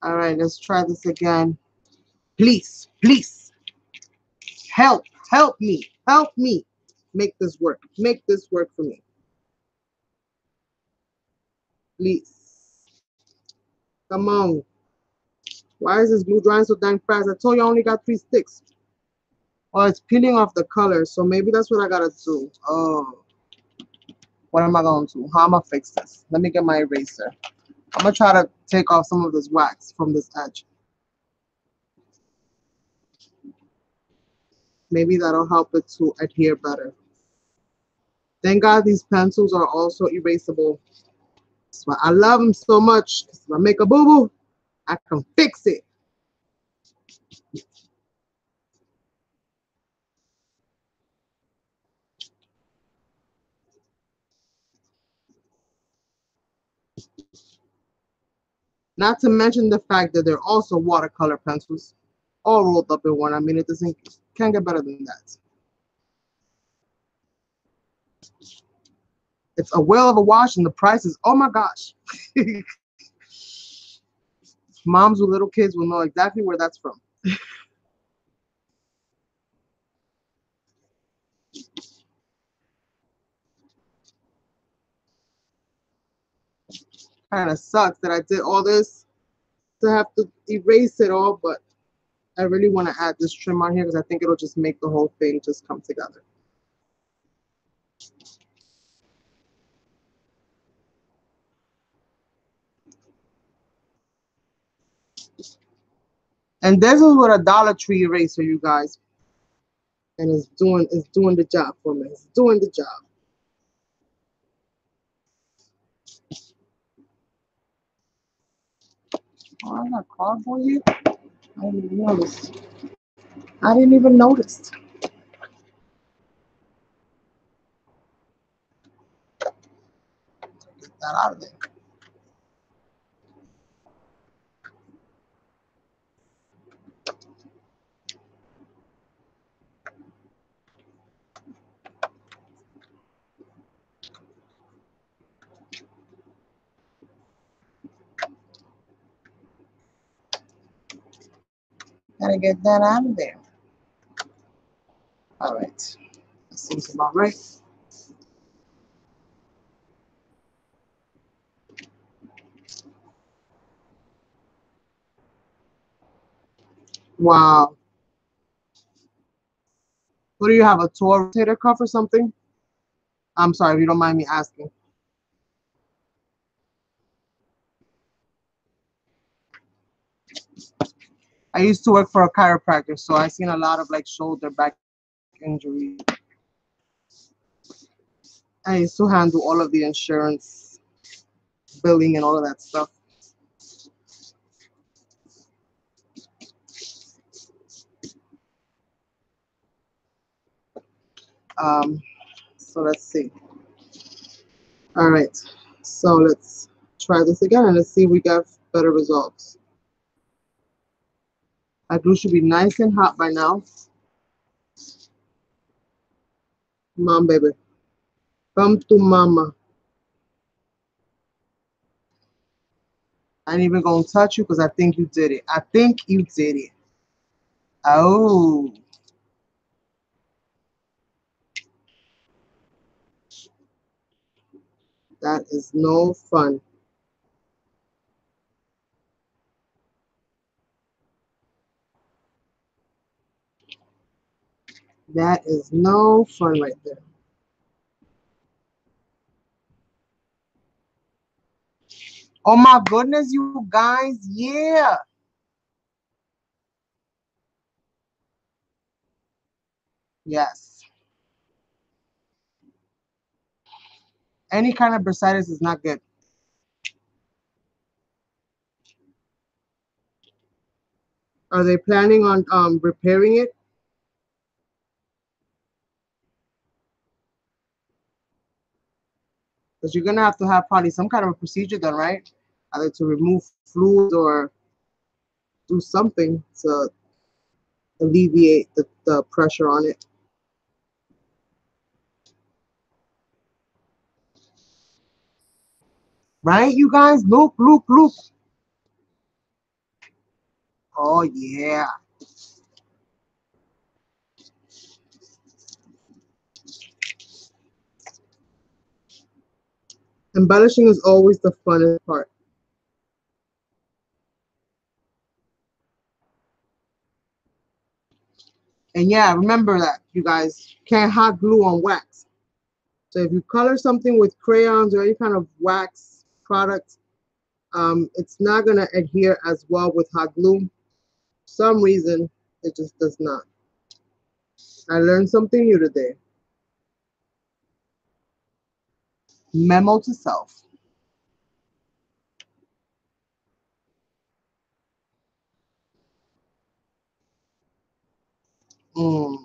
All right, let's try this again. Please, please, help me make this work. Make this work for me, please. Come on. Why is this glue drying so dang fast? I told you I only got 3 sticks. Oh, it's peeling off the color, so maybe that's what I gotta do. Oh, what am I gonna do? How am I fix this? Let me get my eraser. I'm gonna try to take off some of this wax from this edge. Maybe that'll help it to adhere better. Thank God these pencils are also erasable. That's why I love them so much. If I make a boo-boo, I can fix it. Not to mention the fact that they're also watercolor pencils, all rolled up in one. I mean, can't get better than that. It's a whale of a wash, and the price is, oh my gosh. Moms with little kids will know exactly where that's from. Kind of sucks that I did all this to have to erase it all, but I really want to add this trim on here because I think it'll just make the whole thing just come together. And this is with a Dollar Tree eraser, you guys. And it's doing the job for me. It's doing the job. Oh, I got cardboard here. I didn't even notice. I didn't even notice. Get that out of there. Gotta get that out of there. All right. That seems about right. Wow. What do you have? A tour rotator cuff or something? I'm sorry if you don't mind me asking. I used to work for a chiropractor, so I've seen a lot of like shoulder back injuries. I used to handle all of the insurance billing and all of that stuff. Um, so let's see. All right. So let's try this again and let's see if we get better results. Our glue should be nice and hot by now. Come on, baby. Come to mama. I ain't even gonna touch you because I think you did it. I think you did it. Oh, that is no fun. That is no fun right there. Oh my goodness, you guys. Yeah. Yes. Any kind of bursitis is not good. Are they planning on repairing it? Because you're gonna have to have probably some kind of a procedure done, right? Either to remove fluid or do something to alleviate the pressure on it. Right, you guys? Look, look, look. Oh yeah. Embellishing is always the funnest part. And yeah, remember that, you guys. Can't hot glue on wax. So if you color something with crayons or any kind of wax product, it's not going to adhere as well with hot glue. For some reason, it just does not. I learned something new today. Memo to self. Mm.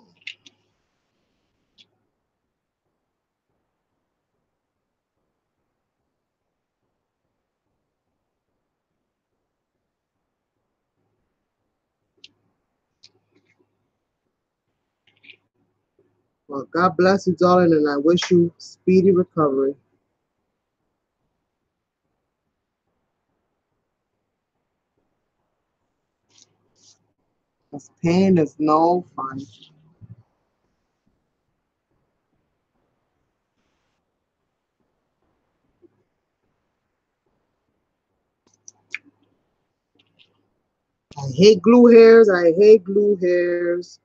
Well, God bless you, darling, and I wish you speedy recovery. This pain is no fun. I hate glue hairs. I hate glue hairs.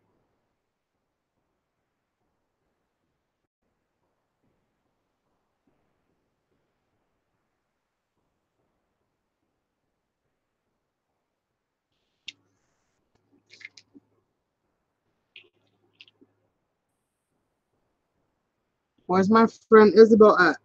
Where's my friend Isabel at?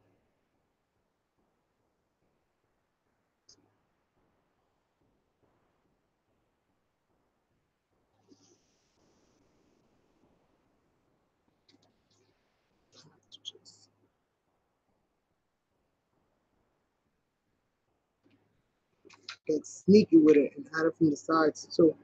Get sneaky with it and add it from the sides too.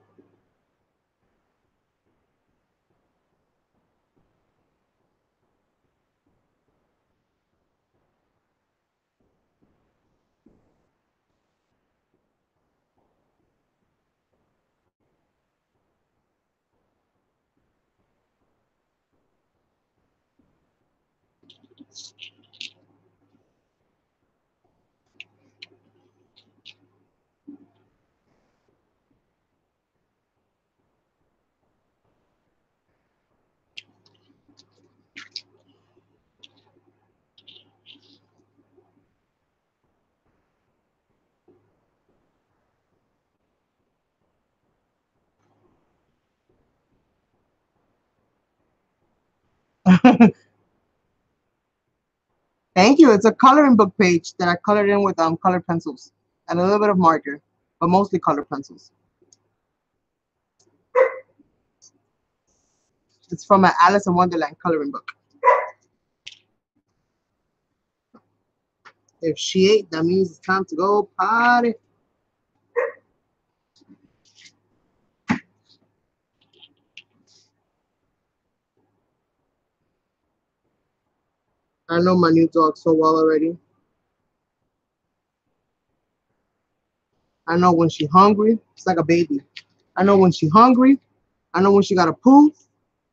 Thank you. It's a coloring book page that I colored in with colored pencils and a little bit of marker, but mostly colored pencils. It's from an Alice in Wonderland coloring book. If she ate, that means it's time to go party. I know my new dog so well already. I know when she's hungry. It's like a baby. I know when she's hungry. I know when she got to poo.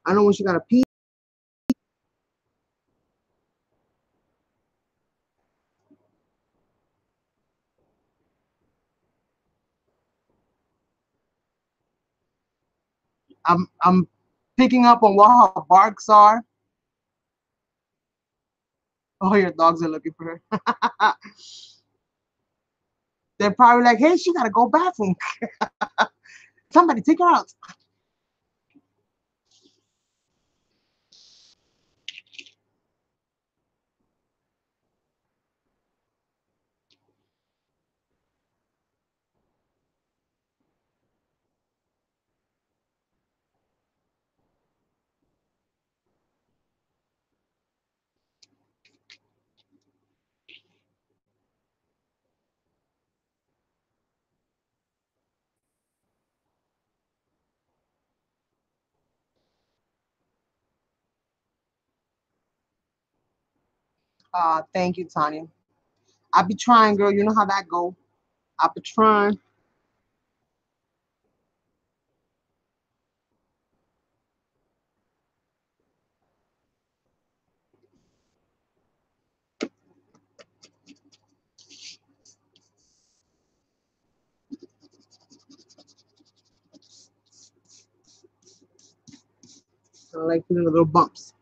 I know when she got to pee. I'm picking up on what her barks are. Oh, your dogs are looking for her. They're probably like, hey, she gotta go bathroom. Somebody take her out. Thank you, Tanya. I be trying, girl. You know how that go. I be trying. I like feeling the little bumps.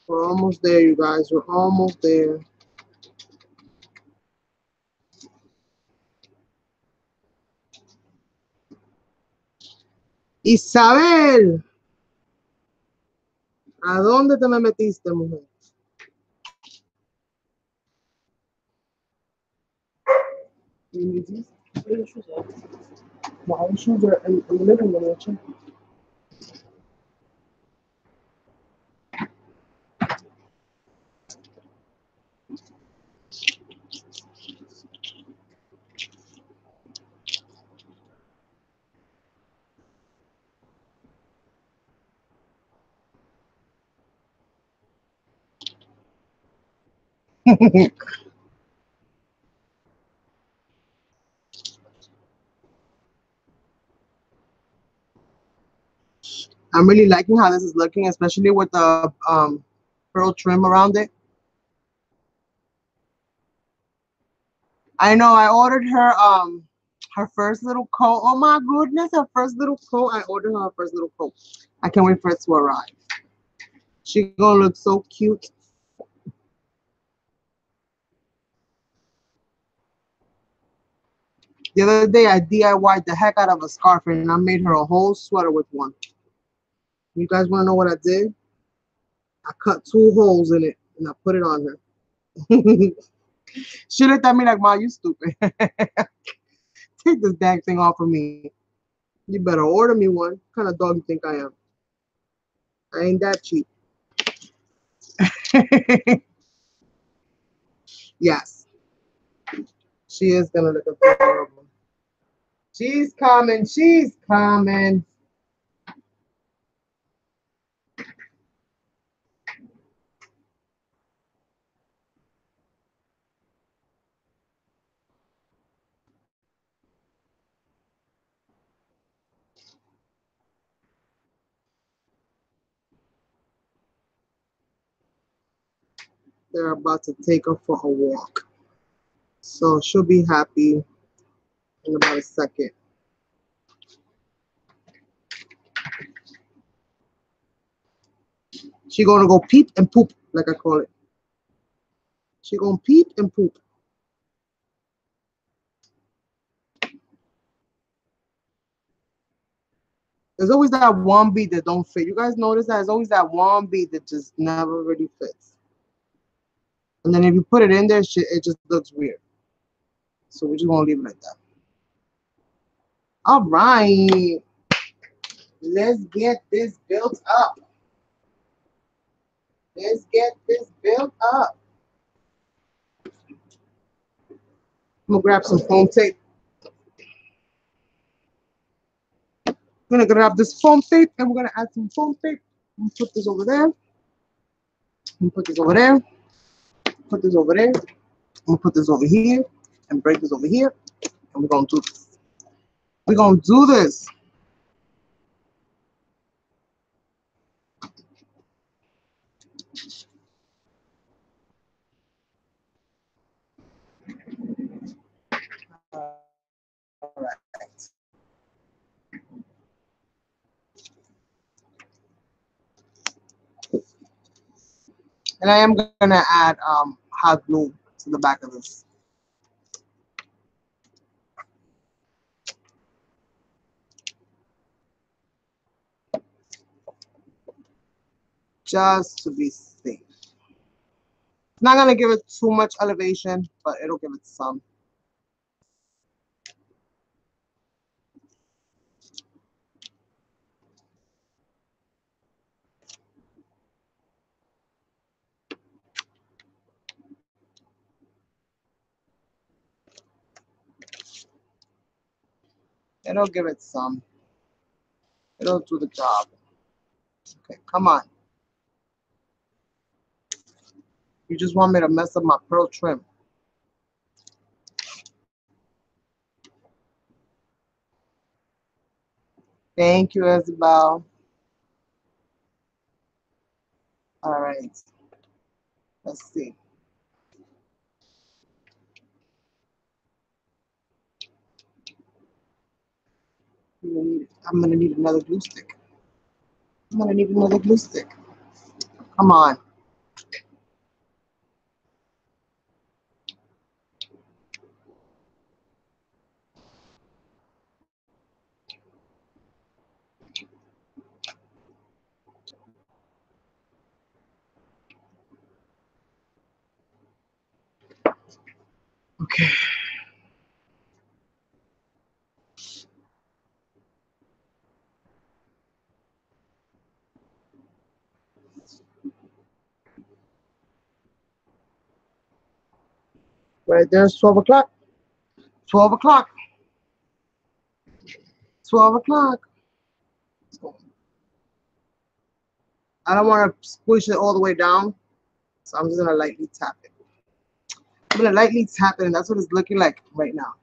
We're almost there, you guys. We're almost there. Isabel, ¿a dónde te me metiste, mujer? Where your shoes are? Why the shoes are in the living room? I'm really liking how this is looking, especially with the pearl trim around it. I know I ordered her first little coat. Oh my goodness, her first little coat. I ordered her first little coat. I can't wait for it to arrive. She gonna look so cute. The other day I DIY'd the heck out of a scarf and I made her a whole sweater with one. You guys wanna know what I did? I cut 2 holes in it and I put it on her. She looked at me like, "Ma, you stupid. Take this dang thing off of me. You better order me one. What kind of dog you think I am? I ain't that cheap." Yes, she is gonna look adorable. She's coming. She's coming. They're about to take her for a walk. So she'll be happy in about a second. She gonna go peep and poop, like I call it. She gonna peep and poop. There's always that one bead that don't fit. You guys notice that? There's always that one bead that just never really fits. And then if you put it in there, it just looks weird. So we just gonna leave it like that. All right. Let's get this built up. Let's get this built up. I'm gonna grab some foam tape. I'm gonna grab this foam tape and we're gonna add some foam tape. I'm gonna put this over there. I'm gonna put this over there. Put this over there. I'm gonna put this over here and break this over here. And we're gonna do this. We're gonna do this. All right. And I am gonna add hot glue to the back of this. Just to be safe. It's not gonna give it too much elevation, but it'll give it some. It'll give it some. It'll do the job. Okay, come on. You just want me to mess up my pearl trim. Thank you, Isabel. All right. Let's see. I'm gonna need another glue stick. I'm gonna need another glue stick. Come on. Okay. Right there's 12 o'clock. 12 o'clock. 12 o'clock. I don't want to squish it all the way down, so I'm just gonna lightly tap it. I'm gonna lightly tap it, and that's what it's looking like right now.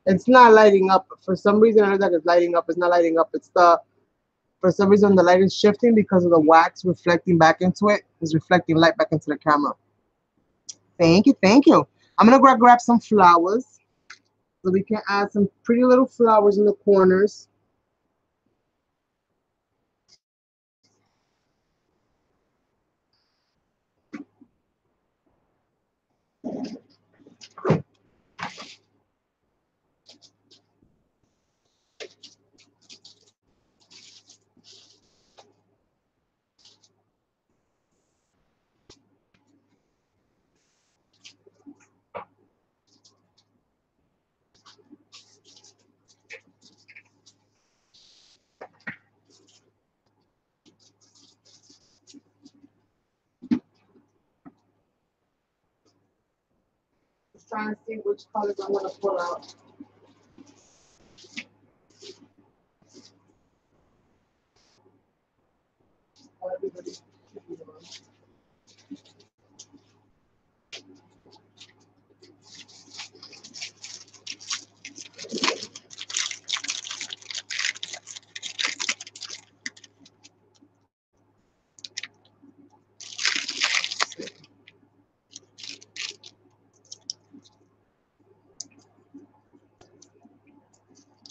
It's not lighting up. For some reason, it looks like it's lighting up. It's not lighting up. For some reason, the light is shifting because of the wax reflecting back into it. It's reflecting light back into the camera. Thank you, thank you. I'm gonna grab some flowers. So we can add some pretty little flowers in the corners. Just trying to see which colors I want to pull out. Everybody should be on.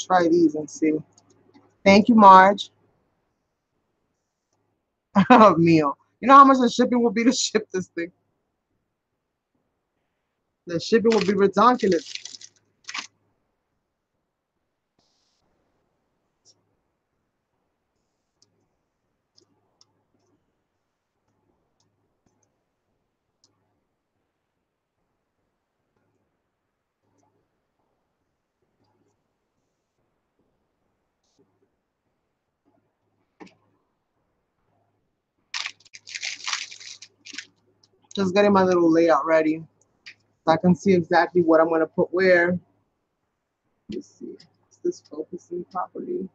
Try these and see. Thank you, Marge. Meal. You know how much the shipping will be to ship this thing? The shipping will be ridiculous. Just getting my little layout ready so I can see exactly what I'm going to put where. Let's see. Is this focusing properly?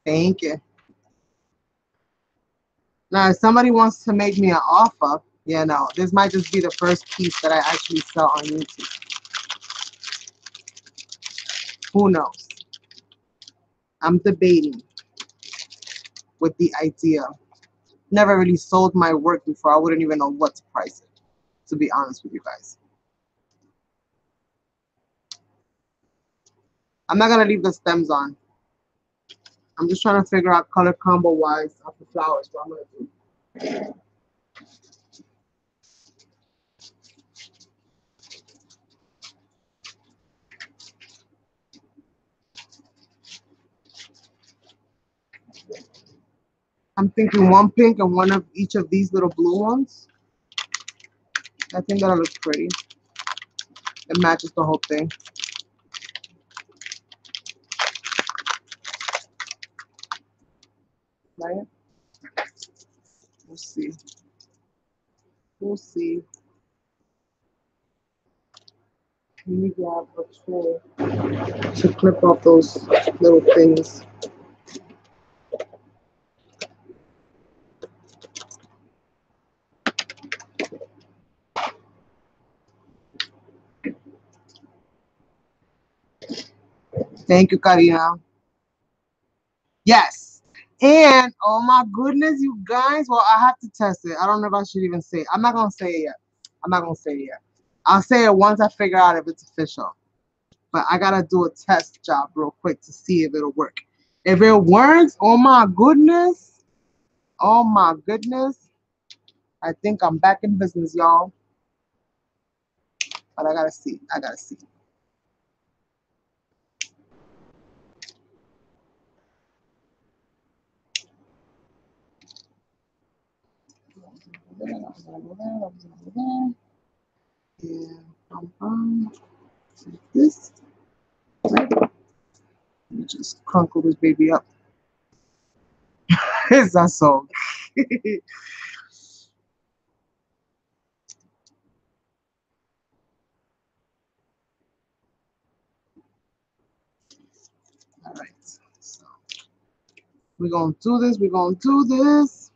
Thank you. Now, if somebody wants to make me an offer, you know, this might just be the first piece that I actually sell on YouTube. Who knows? I'm debating with the idea. Never really sold my work before. I wouldn't even know what to price it, to be honest with you guys. I'm not going to leave the stems on. I'm just trying to figure out color combo wise of the flowers. What I'm going to do. I'm thinking one pink and one of each of these little blue ones. I think that'll look pretty. It matches the whole thing. Right? We'll see. We'll see. Let me grab a tool to clip off those little things. Thank you, Karina. Yes. And oh my goodness, you guys. Well, I have to test it. I don't know if I should even say it. I'm not gonna say it yet. I'm not gonna say it yet. I'll say it once I figure out if it's official. But I gotta do a test job real quick to see if it'll work. If it works, oh my goodness. Oh my goodness. I think I'm back in business, y'all. But I gotta see. I gotta see. Yeah. This. Let me just crunkle this baby up. Is that so? All right. So we're gonna do this. We're gonna do this.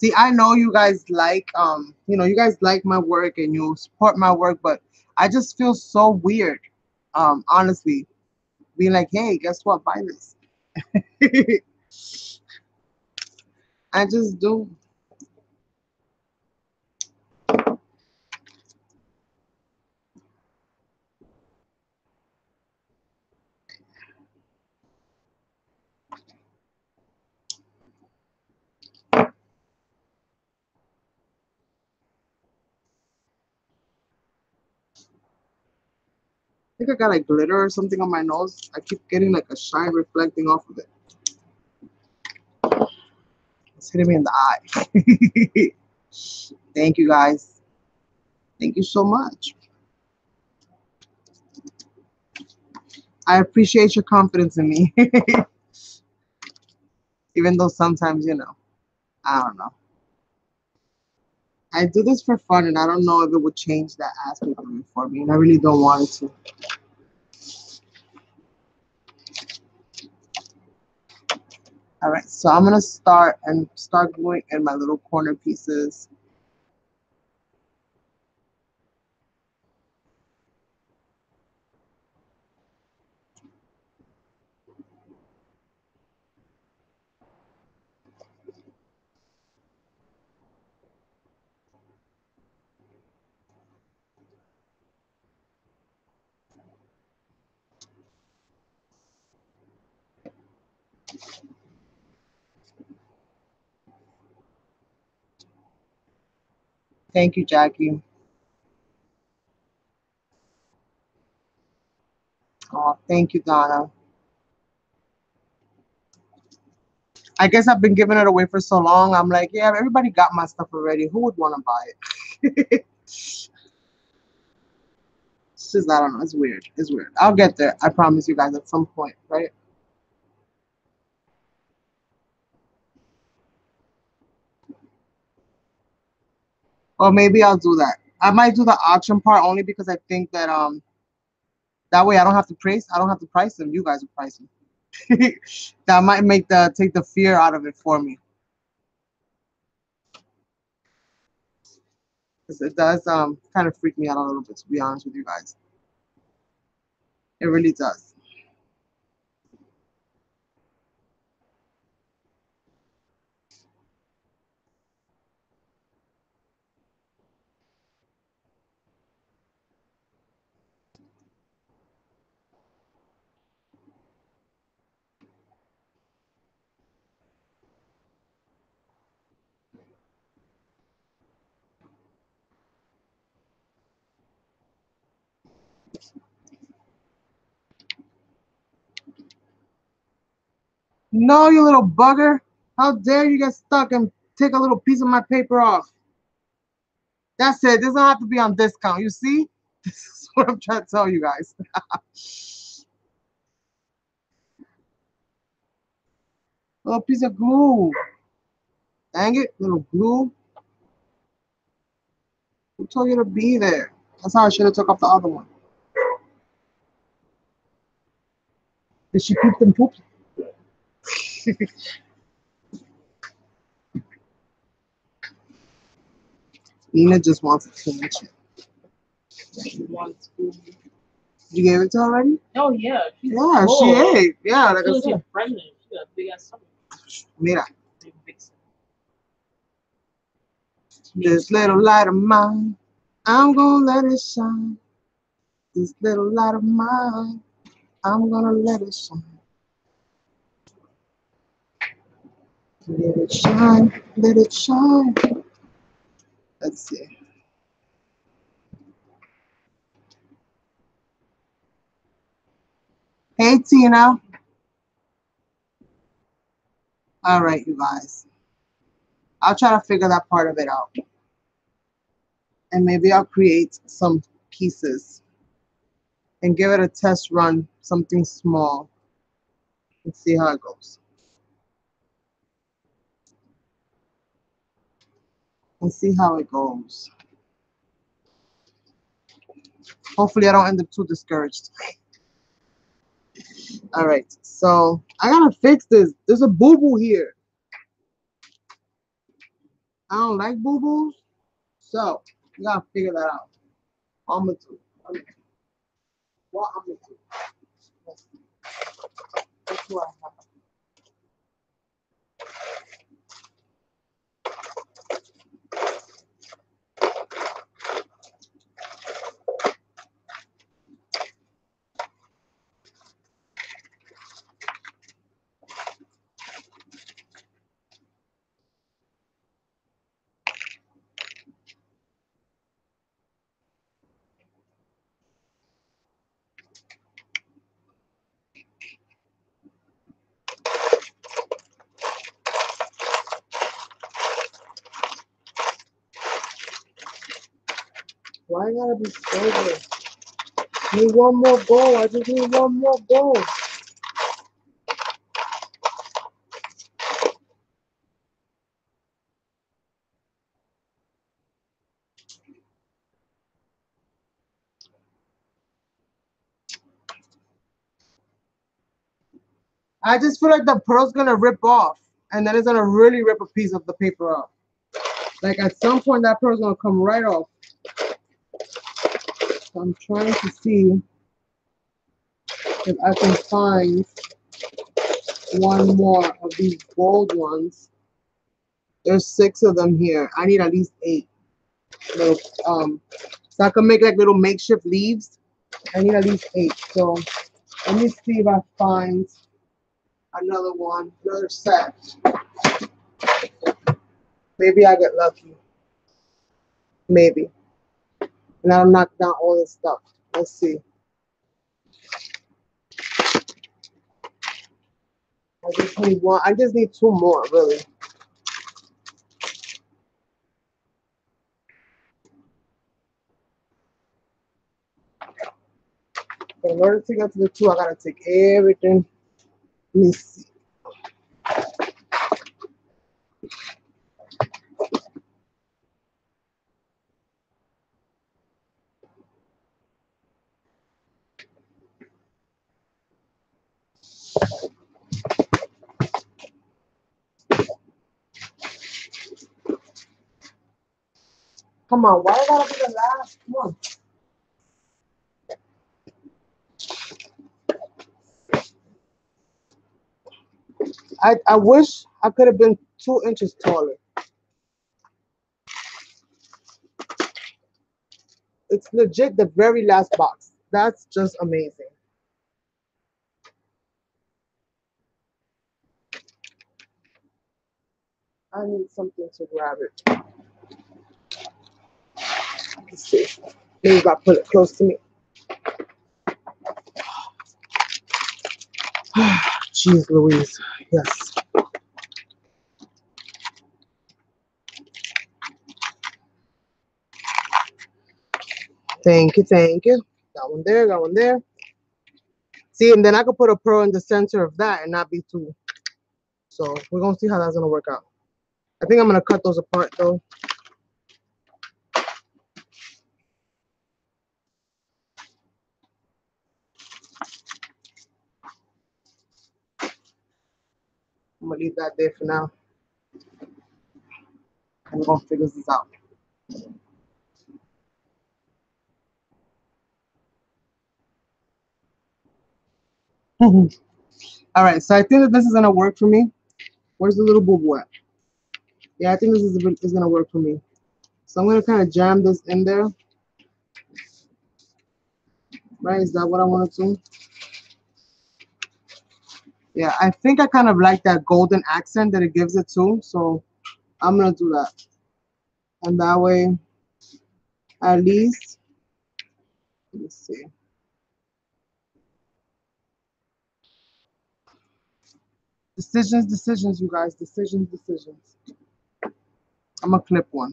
See, I know you guys like you guys like my work and you support my work, but I just feel so weird, honestly, being like, hey, guess what? Buy this. I just do. I think I got like glitter or something on my nose. I keep getting like a shine reflecting off of it. It's hitting me in the eye. Thank you guys. Thank you so much. I appreciate your confidence in me. Even though sometimes, I don't know. I do this for fun and I don't know if it would change that aspect of it for me. And I really don't want it to. All right, so I'm gonna start gluing in my little corner pieces. Thank you, Jackie. Oh, thank you, Donna. I guess I've been giving it away for so long. I'm like, yeah, everybody got my stuff already. Who would want to buy it? It's just, I don't know. It's weird. It's weird. I'll get there. I promise you guys at some point, right? Or maybe I'll do that. I might do the auction part only because I think that that way I don't have to price them. You guys will price them. That might take the fear out of it for me. Because it does kind of freak me out a little bit, to be honest with you guys. It really does. No, you little bugger. How dare you get stuck and take a little piece of my paper off? That's it. This doesn't have to be on discount. You see? This is what I'm trying to tell you guys. Little piece of glue. Dang it, little glue. Who told you to be there? That's how I should have took off the other one. Did she poop them poops? Nina just wants attention. She wants food. You gave it to her already? Oh yeah. Yeah, she ate. Yeah, like I said. Pregnant. She got a big ass stomach. Mira. This little light of mine, I'm gonna let it shine. This little light of mine, I'm gonna let it shine. Let it shine, let it shine. Let's see. Hey, Tina. All right, you guys. I'll try to figure that part of it out. And maybe I'll create some pieces and give it a test run, something small, and see how it goes. And see how it goes. Hopefully I don't end up too discouraged. All right, so I gotta fix this. There's a boo-boo here. I don't like boo-boos. So you gotta figure that out. I'm gonna do. What I'm gonna do. Let's see. That's what I have. Why I gotta be sober? Need one more goal. I just need one more goal. I just feel like the pearl's gonna rip off, and then it's gonna really rip a piece of the paper off. Like at some point, that pearl's gonna come right off. So I'm trying to see if I can find one more of these gold ones. There's 6 of them here. I need at least 8. Little, so I can make like little makeshift leaves. I need at least 8. So let me see if I find another one, another set. Maybe I get lucky. Maybe. And I'll knock down all this stuff. Let's see. I just need one. I just need 2 more, really. But in order to get to the 2, I gotta take everything. Let me see. Come on, why I gotta be the last one? I wish I could have been 2 inches taller. It's legit the very last box. That's just amazing. I need something to grab it. Let's see. Maybe if I put it close to me. Jeez Louise. Yes. Thank you, thank you. Got one there, got one there. See, and then I could put a pearl in the center of that and not be too. So we're gonna see how that's gonna work out. I think I'm gonna cut those apart though. I'm gonna leave that there for now. And we're gonna figure this out. All right, so I think that this is gonna work for me. Where's the little boo-boo at? Yeah, I think this is gonna work for me. So I'm gonna kind of jam this in there. Right? Is that what I want to do? Yeah, I think I kind of like that golden accent that it gives it too. So I'm gonna do that. And that way, at least, let me see. Decisions, decisions, you guys. Decisions, decisions. I'm gonna clip one.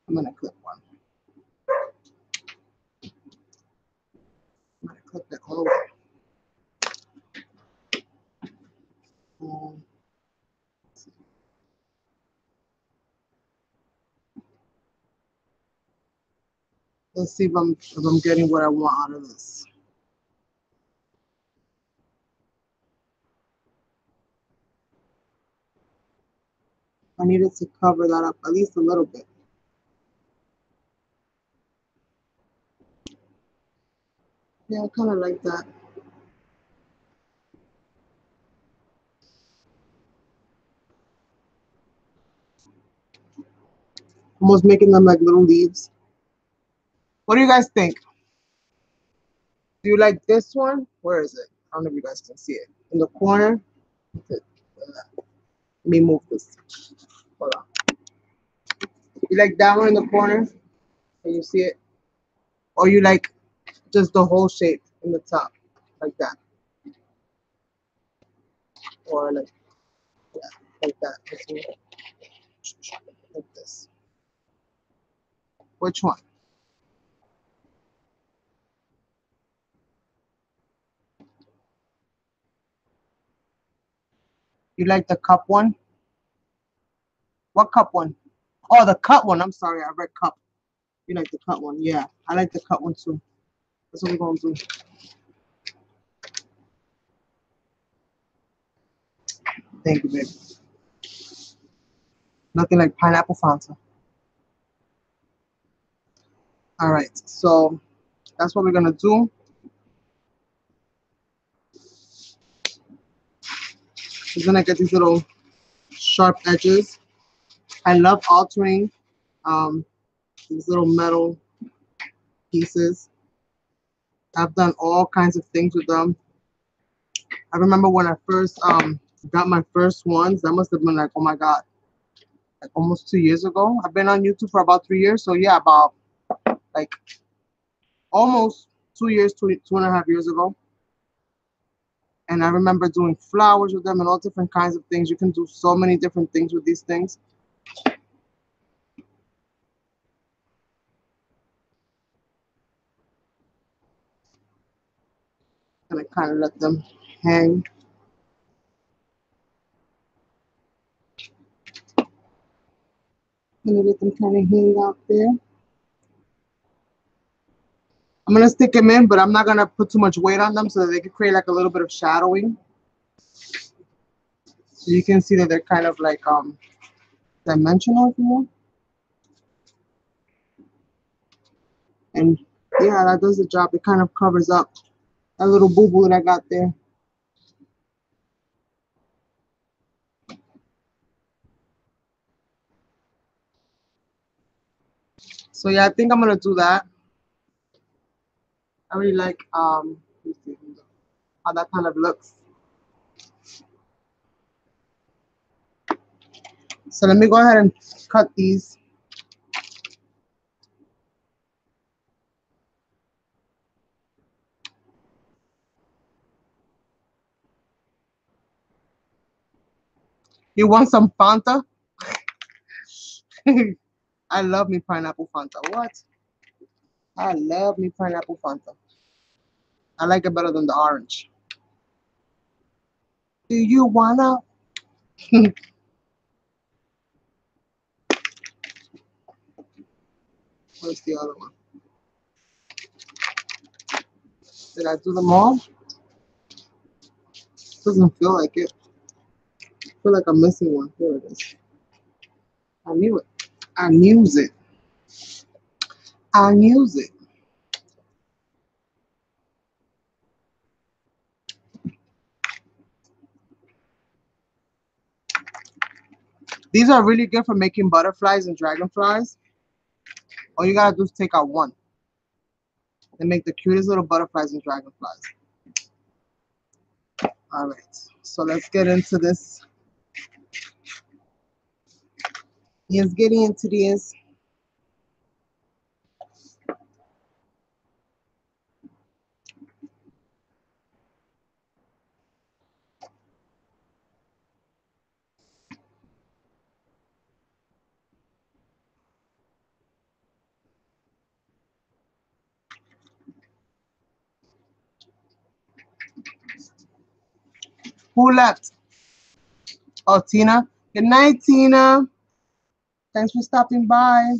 I'm gonna clip one. I'm gonna clip it all the way. Let's see if I'm getting what I want out of this. I needed to cover that up at least a little bit. Yeah, I kind of like that. Almost making them like little leaves. What do you guys think? Do you like this one? Where is it? I don't know if you guys can see it. In the corner. Let me move this. Hold on. You like that one in the corner? Can you see it? Or you like just the whole shape in the top? Like that. Or like, yeah, like that. Like this. Which one? You like the cup one? What cup one? Oh, the cut one. I'm sorry, I read cup. You like the cut one? Yeah, I like the cut one too. That's what we're gonna do. Thank you, baby. Nothing like pineapple Fanta. All right, so that's what we're gonna do. We're gonna get these little sharp edges. I love altering these little metal pieces. I've done all kinds of things with them. I remember when I first got my first ones. That must have been like, oh my god, like almost 2 years ago. I've been on YouTube for about 3 years. So yeah, about like almost 2 years, 2.5 years ago. And I remember doing flowers with them and all different kinds of things. You can do so many different things with these things. And I kind of let them hang. And let them kind of hang out there. I'm gonna stick them in, but I'm not gonna put too much weight on them so that they can create like a little bit of shadowing. So you can see that they're kind of like dimensional, if you will. And yeah, that does the job. It kind of covers up that little boo-boo that I got there. So yeah, I think I'm gonna do that. I really like how that kind of looks. So let me go ahead and cut these. You want some Fanta? I love me pineapple Fanta. What? I love me pineapple Fanta. I like it better than the orange. Do you wanna? Where's the other one? Did I do them all? Doesn't feel like it. I feel like I'm missing one. Here it is. I knew it. I knew it. I knew it. These are really good for making butterflies and dragonflies. All you gotta do is take out one and make the cutest little butterflies and dragonflies. All right, so let's get into this. Yes, getting into this. Who left? Oh, Tina. Good night, Tina. Thanks for stopping by.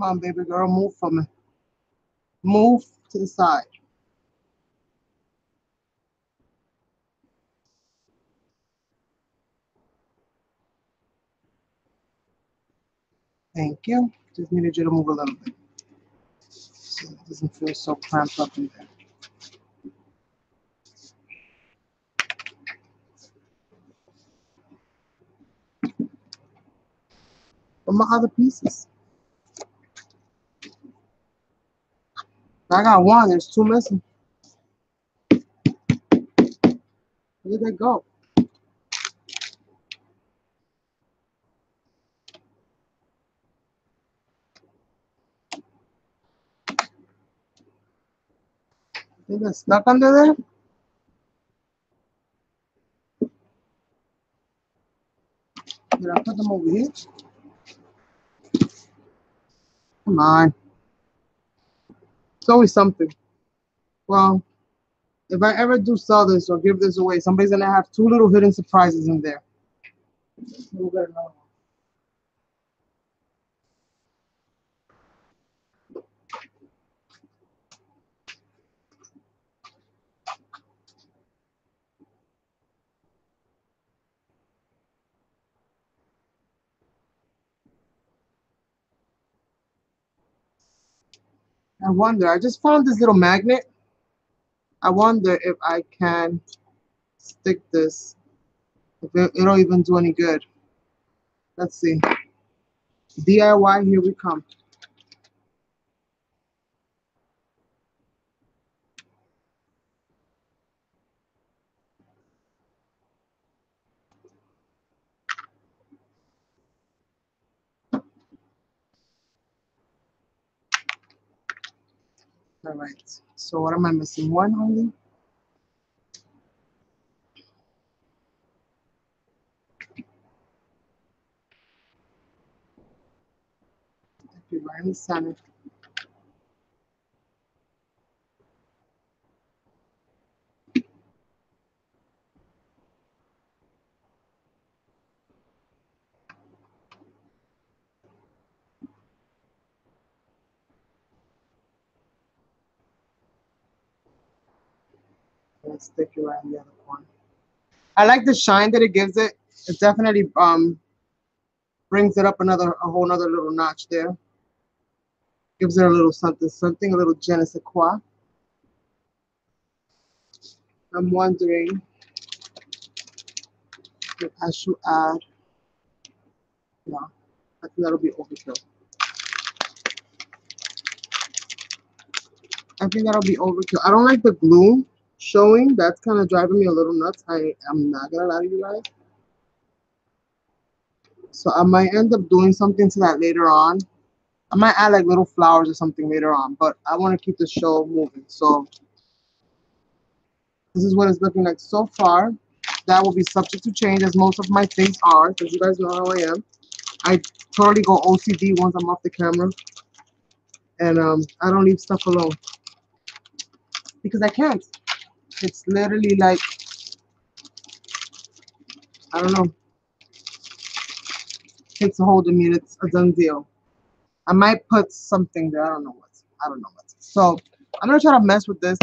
Come on, baby girl, move for me. Move to the side. Thank you. Just needed you to move a little bit so it doesn't feel so cramped up in there. What my other pieces? I got one. There's two missing. Where did they go? They got stuck under there? Did I put them over here? Come on. It's always something. Well, if I ever do sell this or give this away, somebody's gonna have two little hidden surprises in there. We'll get another one. I wonder, I just found this little magnet. I wonder if I can stick this, if it'll even do any good. Let's see. DIY, here we come. All right. So what am I missing? One only? Okay, right in the center. Let's stick it right in the other corner. I like the shine that it gives it. It definitely brings it up a whole nother little notch there. Gives it a little something, something, a little je ne sais quoi. I'm wondering if I should add, no, I think that'll be overkill. I think that'll be overkill. I don't like the glue showing. That's kind of driving me a little nuts. I'm not gonna lie to you guys. So I might end up doing something to that later on. I might add like little flowers or something later on, but I want to keep the show moving. So this is what it's looking like so far. That will be subject to change, as most of my things are, because you guys know how I am. I totally go OCD once I'm off the camera, and I don't leave stuff alone because I can't. It's literally like, I don't know, takes a hold of me and it's a done deal. I might put something there. I don't know what. I don't know what. So I'm gonna try to mess with this.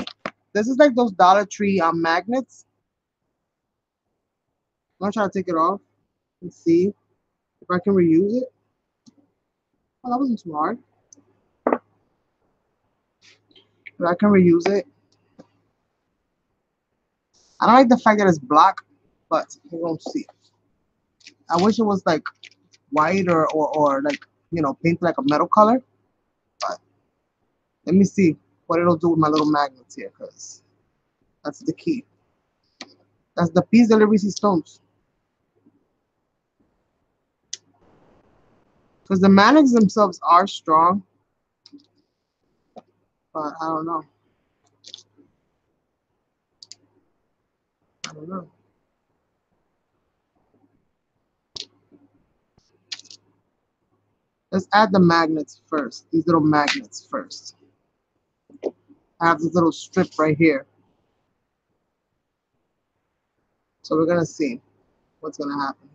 This is like those Dollar Tree magnets. I'm gonna try to take it off and see if I can reuse it. Oh, that wasn't too hard. But I can reuse it. I don't like the fact that it's black, but you won't see. I wish it was like white or like, you know, painted like a metal color. But let me see what it'll do with my little magnets here, because that's the key. That's the piece de la resistance. Because the magnets themselves are strong, but I don't know. I don't know. Let's add the magnets first. These little magnets first. I have this little strip right here. So we're gonna see what's gonna happen.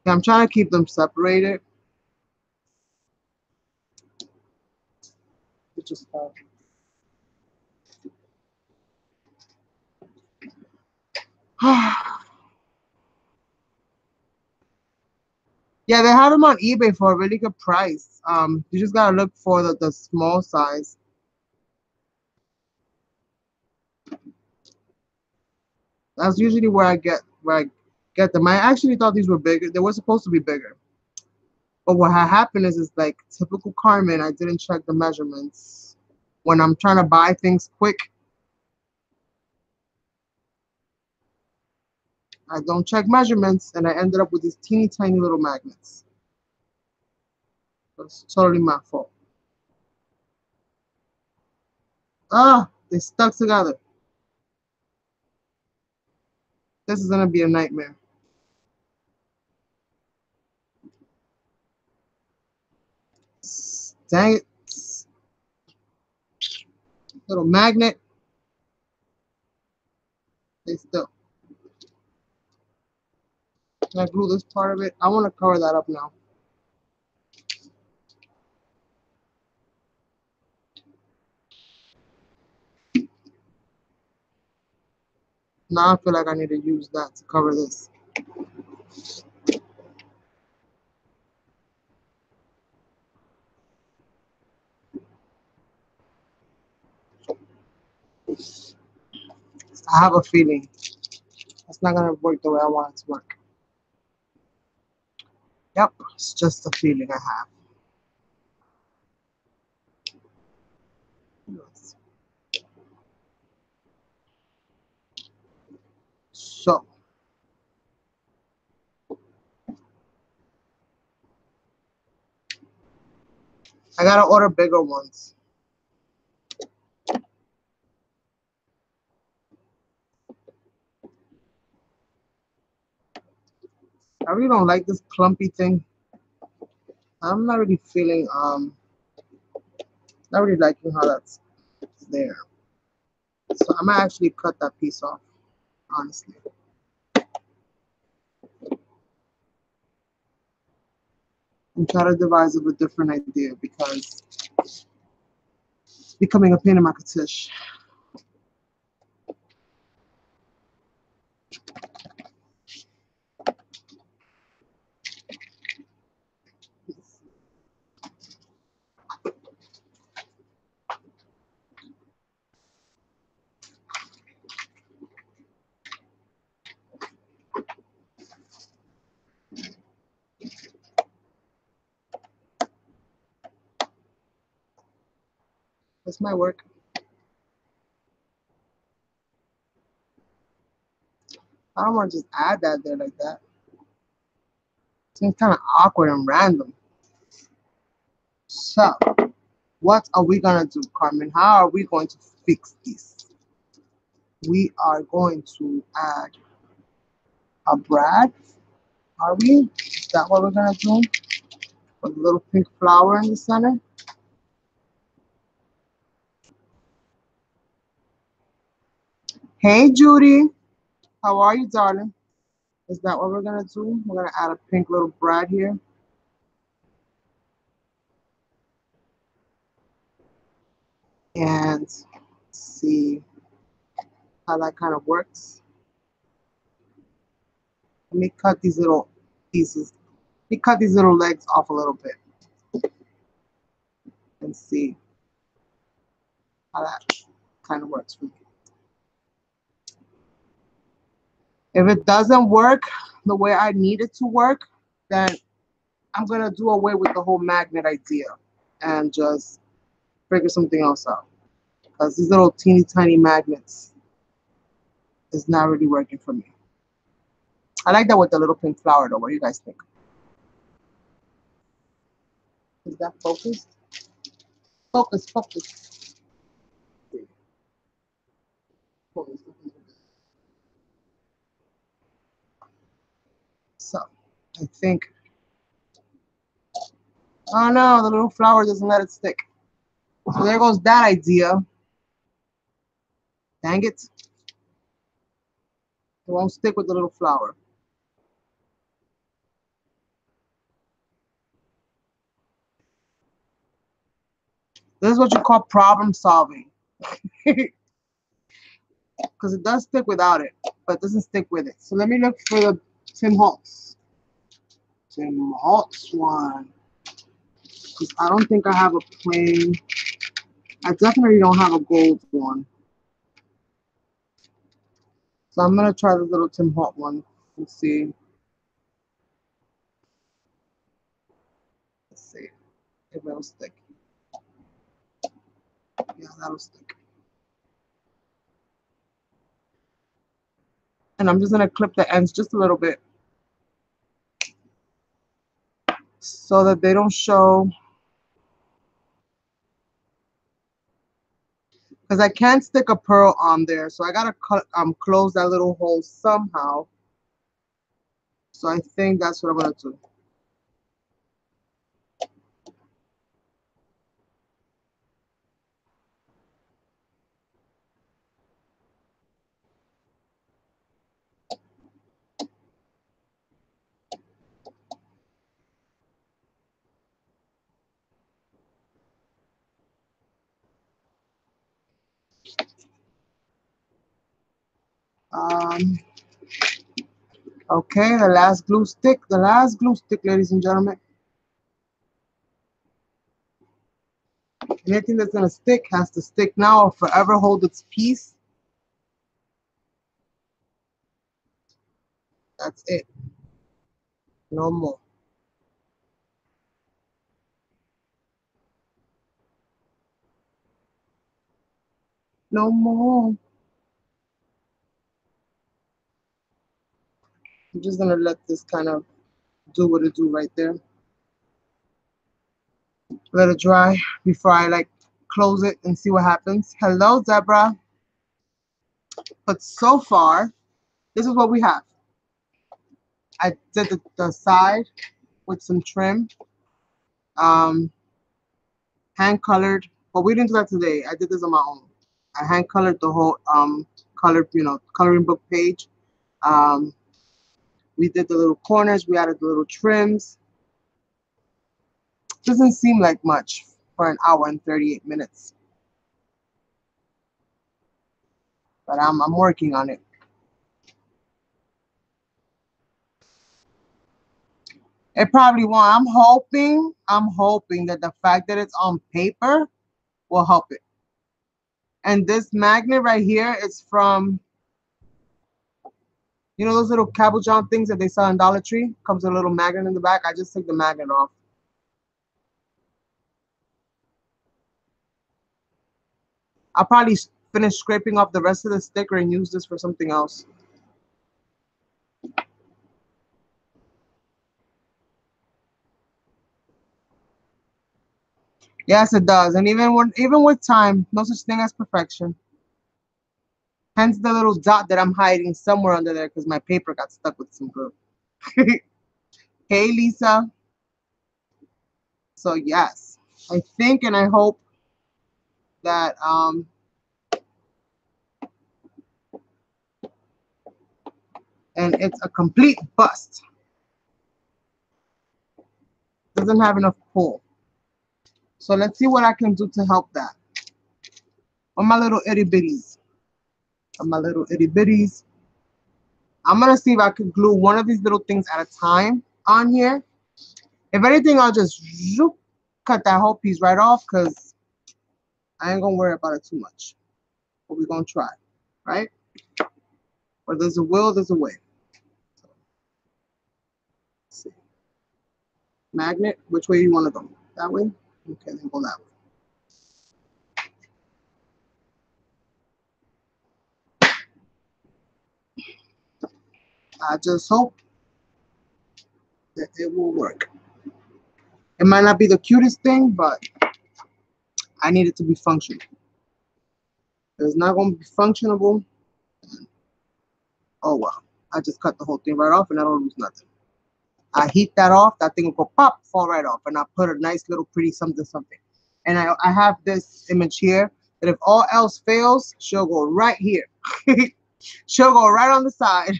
Okay, I'm trying to keep them separated. just fell. Yeah, they have them on eBay for a really good price. You just gotta look for the small size. That's usually where I get them. I actually thought these were bigger. They were supposed to be bigger. But what had happened is like typical Carmen, I didn't check the measurements. When I'm trying to buy things quick, I don't check measurements, and I ended up with these teeny tiny little magnets. It's totally my fault. Ah, they stuck together. This is gonna be a nightmare. Dang it. Little magnet. They still. Can I glue this part of it? I want to cover that up now. Now I feel like I need to use that to cover this. I have a feeling it's not gonna work the way I want it to work. Yep, it's just a feeling I have. Yes. So I gotta order bigger ones. I really don't like this clumpy thing. I'm not really feeling not really liking how that's there. So I'm gonna actually cut that piece off, honestly. And try to devise a different idea because it's becoming a pain in my katish. This might work. I don't want to just add that there like that. Seems kind of awkward and random. So, what are we gonna do, Carmen? How are we going to fix this? We are going to add a brad. Are we? Is that what we're gonna do? With a little pink flower in the center. Hey, Judy. How are you, darling? Is that what we're gonna do? We're gonna add a pink little brad here. And see how that kind of works. Let me cut these little pieces. Let me cut these little legs off a little bit and see how that kind of works for me. If it doesn't work the way I need it to work, then I'm gonna do away with the whole magnet idea and just figure something else out. Because these little teeny tiny magnets is not really working for me. I like that with the little pink flower though. What do you guys think? Is that focused? Focus, focus. Focus. So I think, oh no, the little flower doesn't let it stick. So there goes that idea. Dang it. It won't stick with the little flower. This is what you call problem solving. Because it does stick without it, but it doesn't stick with it. So let me look for the Tim Holtz. Tim Holtz one. Because I don't think I have a plain. I definitely don't have a gold one. So I'm going to try the little Tim Holtz one. Let's see. Let's see if it'll stick. Yeah, that'll stick. And I'm just going to clip the ends just a little bit so that they don't show. Because I can't stick a pearl on there. So I got to close that little hole somehow. So I think that's what I'm going to do. Okay, the last glue stick, ladies and gentlemen. Anything that's gonna stick has to stick now or forever hold its peace. That's it. No more. No more. I'm just gonna let this kind of do what it do right there. Let it dry before I like close it and see what happens. Hello, Zebra. But so far, this is what we have. I did the side with some trim, hand colored, but we didn't do that today. I did this on my own. I hand colored the whole colored, coloring book page. Um, we did the little corners. We added the little trims. Doesn't seem like much for an hour and 38 minutes, but I'm working on it. It probably won't. I'm hoping that the fact that it's on paper will help it. And this magnet right here is from, those little cabochon things that they sell in Dollar Tree? Comes with a little magnet in the back. I just took the magnet off. I'll probably finish scraping off the rest of the sticker and use this for something else. Yes, it does. And even with time, no such thing as perfection. Hence the little dot that I'm hiding somewhere under there because my paper got stuck with some glue. Hey, Lisa. So yes, I think and I hope that and it's a complete bust. Doesn't have enough pull. So let's see what I can do to help that. On my little itty bitties. On my little itty bitties. I'm gonna see if I can glue one of these little things at a time on here. If anything, I'll just cut that whole piece right off because I ain't gonna worry about it too much. But we're gonna try, right? Where there's a will, there's a way. So, let's see. Magnet, which way do you want to go? That way? Okay, then go that way. I just hope that it will work. It might not be the cutest thing, but I need it to be functional. If it's not going to be functionable, oh well. I just cut the whole thing right off and I don't lose nothing. I heat that off, that thing will go pop, fall right off. And I put a nice little pretty something. And I have this image here that if all else fails, she'll go right here. She'll go right on the side.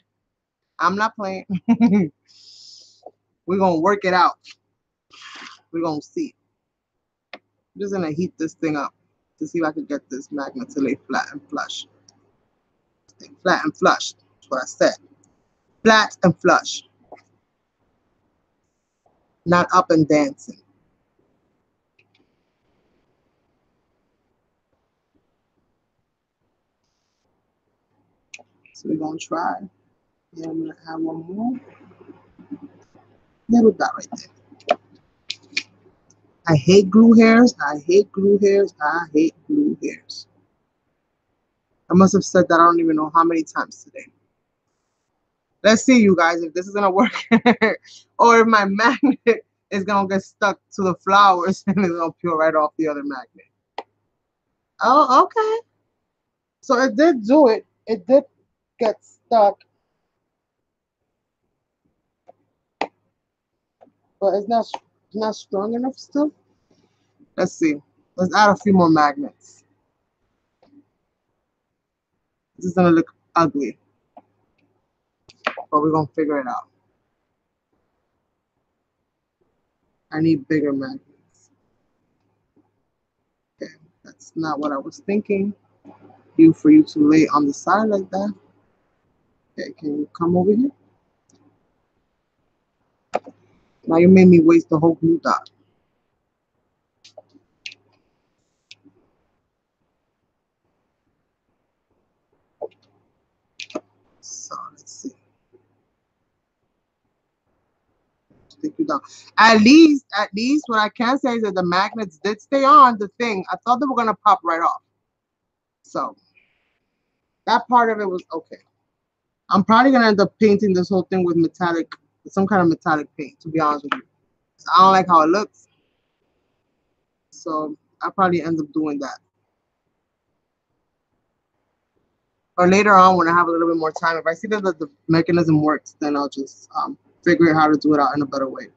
I'm not playing. We're going to work it out. We're going to see. I'm just gonna heat this thing up to see if I can get this magnet to lay flat and flush. Stay flat and flush. That's what I said. Flat and flush. Not up and dancing. So we're gonna try. And I'm gonna add one more. Little dot right there. I hate glue hairs. I hate glue hairs. I hate glue hairs. I must have said that I don't even know how many times today. Let's see, you guys, if this is gonna work or if my magnet is gonna get stuck to the flowers and it's gonna peel right off the other magnet. Oh, okay. So it did do it. It did get stuck, but it's not strong enough still. Let's see. Let's add a few more magnets. This is gonna look ugly, but we're gonna figure it out. I need bigger magnets. Okay, that's not what I was thinking. For you to lay on the side like that. Okay, can you come over here? Now you made me waste the whole glue dot. So let's see. Stick you down. At least what I can say is that the magnets did stay on the thing. I thought they were gonna pop right off. So that part of it was okay. I'm probably gonna end up painting this whole thing with metallic, some kind of metallic paint, to be honest with you. I don't like how it looks. So I'll probably end up doing that. Or later on when I have a little bit more time, if I see that the mechanism works, then I'll just figure out how to do it out in a better way.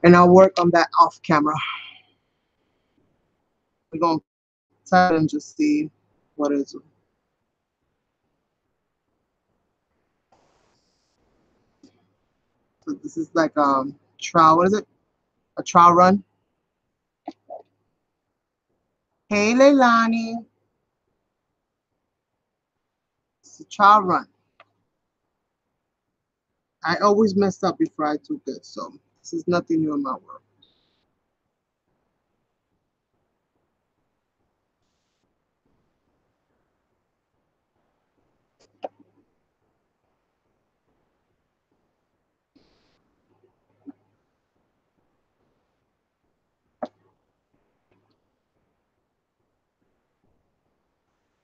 And I'll work on that off camera. We're going to test and just see what is it. So this is like trial, what is it? A trial run. Hey, Leilani. It's a trial run. I always mess up before I do this, so this is nothing new in my world.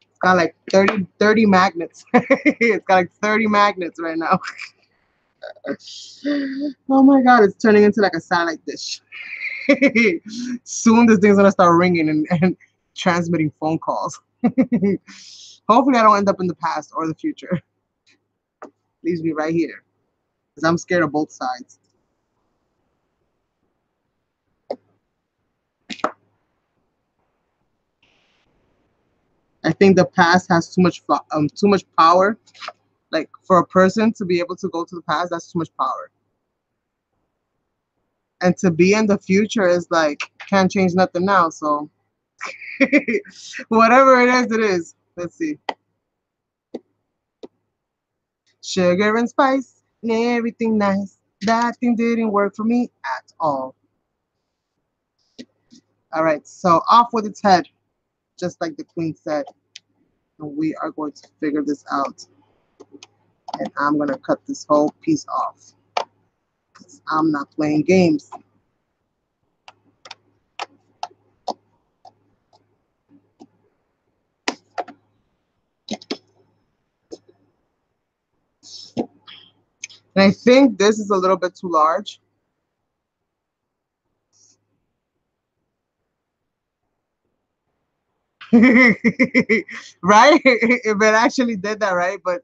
It's got like 30 magnets. It's got like 30 magnets right now. Oh my God, it's turning into like a satellite dish. Soon this thing's gonna start ringing and transmitting phone calls. Hopefully I don't end up in the past or the future. Leaves me right here. Because I'm scared of both sides. I think the past has too much power. Like for a person to be able to go to the past, that's too much power. And to be in the future is like can't change nothing now. So whatever it is, it is. Let's see. Sugar and spice and everything nice. That thing didn't work for me at all. All right, so off with its head, just like the queen said. And we are going to figure this out. And I'm going to cut this whole piece off. Because I'm not playing games. And I think this is a little bit too large. Right? If it actually did that, right? But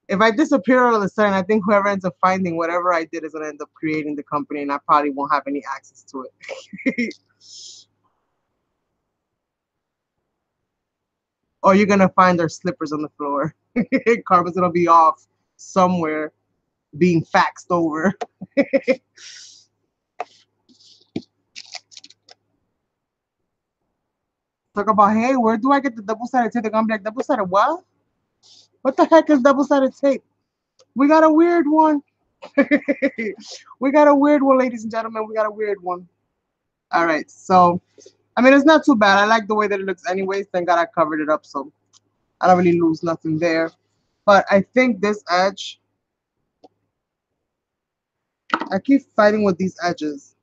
if I disappear all of a sudden, I think whoever ends up finding whatever I did is going to end up creating the company, and I probably won't have any access to it. Or you're going to find their slippers on the floor. Carmen's going to be off somewhere being faxed over. Talk about, hey, where do I get the double-sided tape? They're gonna be like, double-sided what? What the heck is double-sided tape? We got a weird one. We got a weird one, ladies and gentlemen. We got a weird one. All right, so I mean, it's not too bad. I like the way that it looks anyways. Thank God I covered it up, so I don't really lose nothing there. But I think this edge, I keep fighting with these edges.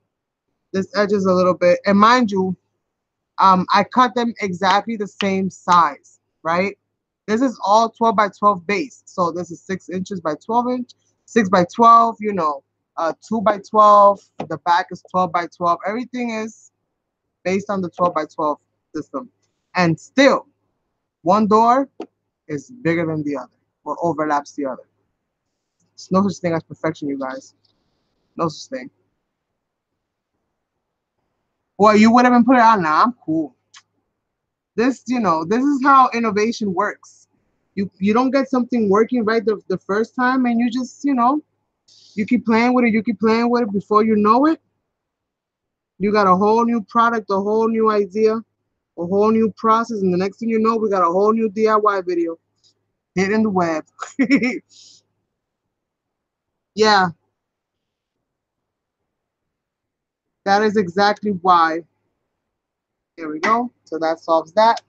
This edge is a little bit, and mind you, I cut them exactly the same size, right? This is all 12 by 12 base. So this is 6 inches by 12 inch, 6 by 12, 2 by 12. The back is 12 by 12. Everything is based on the 12 by 12 system. And still, one door is bigger than the other or overlaps the other. There's no such thing as perfection, you guys. No such thing. Well, you would have been put it out. Nah, I'm cool. This is how innovation works. You don't get something working right the first time, and you just, you keep playing with it, before you know it, you got a whole new product, a whole new idea, a whole new process, and the next thing you know, we got a whole new DIY video hitting the web. Yeah, that is exactly why. Here we go. So that solves that.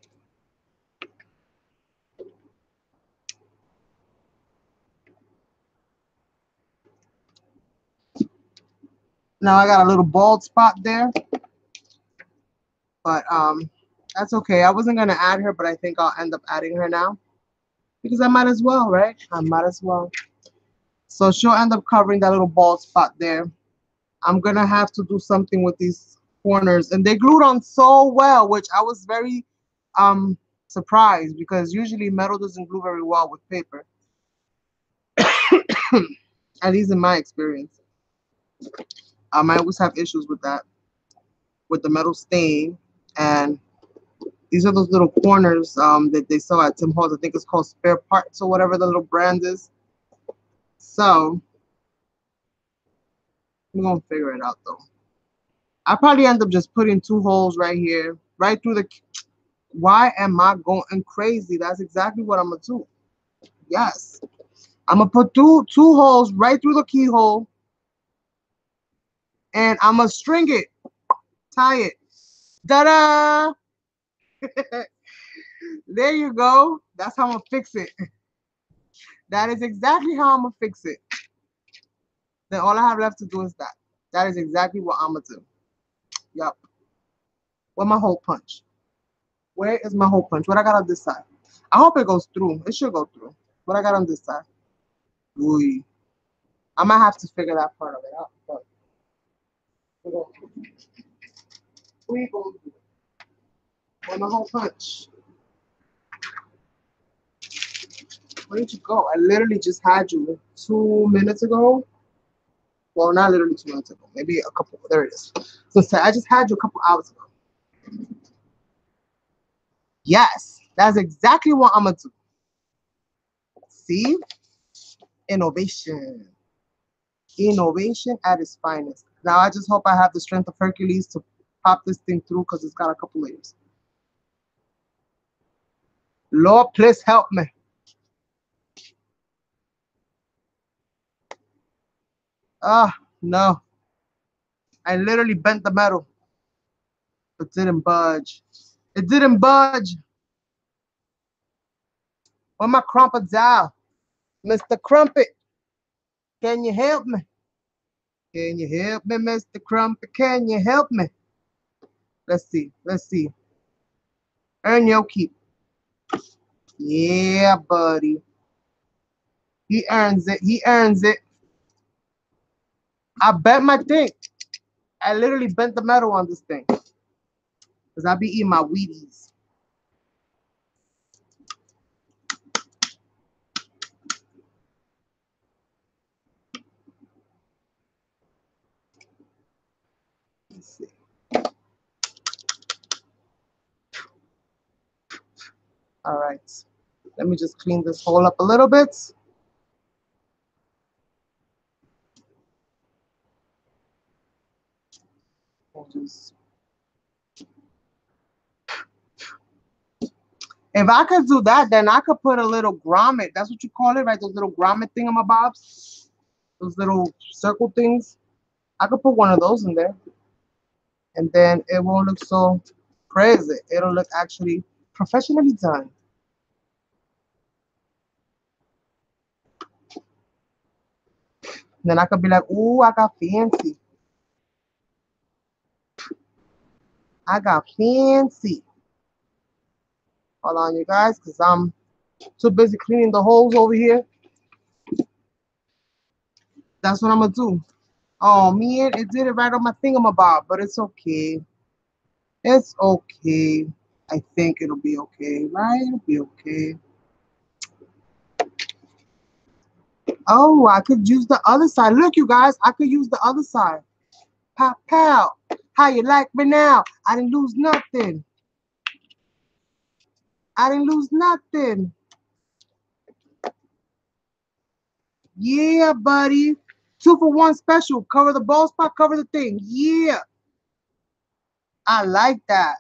Now I got a little bald spot there, but that's okay. I wasn't gonna add her, but I think I'll end up adding her now because I might as well, right? I might as well. So she'll end up covering that little bald spot there. I'm gonna have to do something with these corners, and they glued on so well, which I was very surprised because usually metal doesn't glue very well with paper, at least in my experience. I always have issues with that, with the metal stain. And these are those little corners that they sell at Tim Hortons. I think it's called Spare Parts or whatever the little brand is. So we're gonna figure it out though. I probably end up just putting 2 holes right here, right through the. Why am I going crazy? That's exactly what I'm gonna do. Yes, I'm gonna put two holes right through the keyhole, and I'm gonna string it, tie it. Ta-da! There you go. That's how I'm gonna fix it. That is exactly how I'm gonna fix it. Then all I have left to do is that. That is exactly what I'm gonna do. Yup. Where my hole punch? Where is my hole punch? What I got on this side? I hope it goes through. It should go through. What I got on this side? Ooh. I might have to figure that part of it out. But we go. Where my hole punch? Where did you go? I literally just had you 2 minutes ago. Well, not literally 2 minutes ago. Maybe a couple. There it is. So I just had you a couple hours ago. Yes, that's exactly what I'm gonna do. See? Innovation. Innovation at its finest. Now I just hope I have the strength of Hercules to pop this thing through because it's got a couple layers. Lord, please help me. Ah, no. I literally bent the metal. It didn't budge. It didn't budge. Where my crumpet down? Mr. Crumpet, can you help me? Can you help me, Mr. Crumpet? Can you help me? Let's see. Let's see. Earn your keep. Yeah, buddy. He earns it. He earns it. I bent my thing. I literally bent the metal on this thing. Because I be eating my Wheaties. Let's see. All right. Let me just clean this hole up a little bit. I'll just... If I could do that, then I could put a little grommet. That's what you call it, right? Those little grommet thingamabobs. Those little circle things. I could put one of those in there. And then it won't look so crazy. It'll look actually professionally done. Then I could be like, ooh, I got fancy. I got fancy. Hold on, you guys, because I'm too busy cleaning the holes over here. That's what I'm going to do. Oh, man, it did it right on my thingamabob, but it's okay. It's okay. I think it'll be okay, right? It'll be okay. Oh, I could use the other side. Look, you guys, I could use the other side. Pop, pow. How you like me now? I didn't lose nothing. I didn't lose nothing. Yeah, buddy. 2-for-1 special. Cover the ball spot, cover the thing. Yeah. I like that.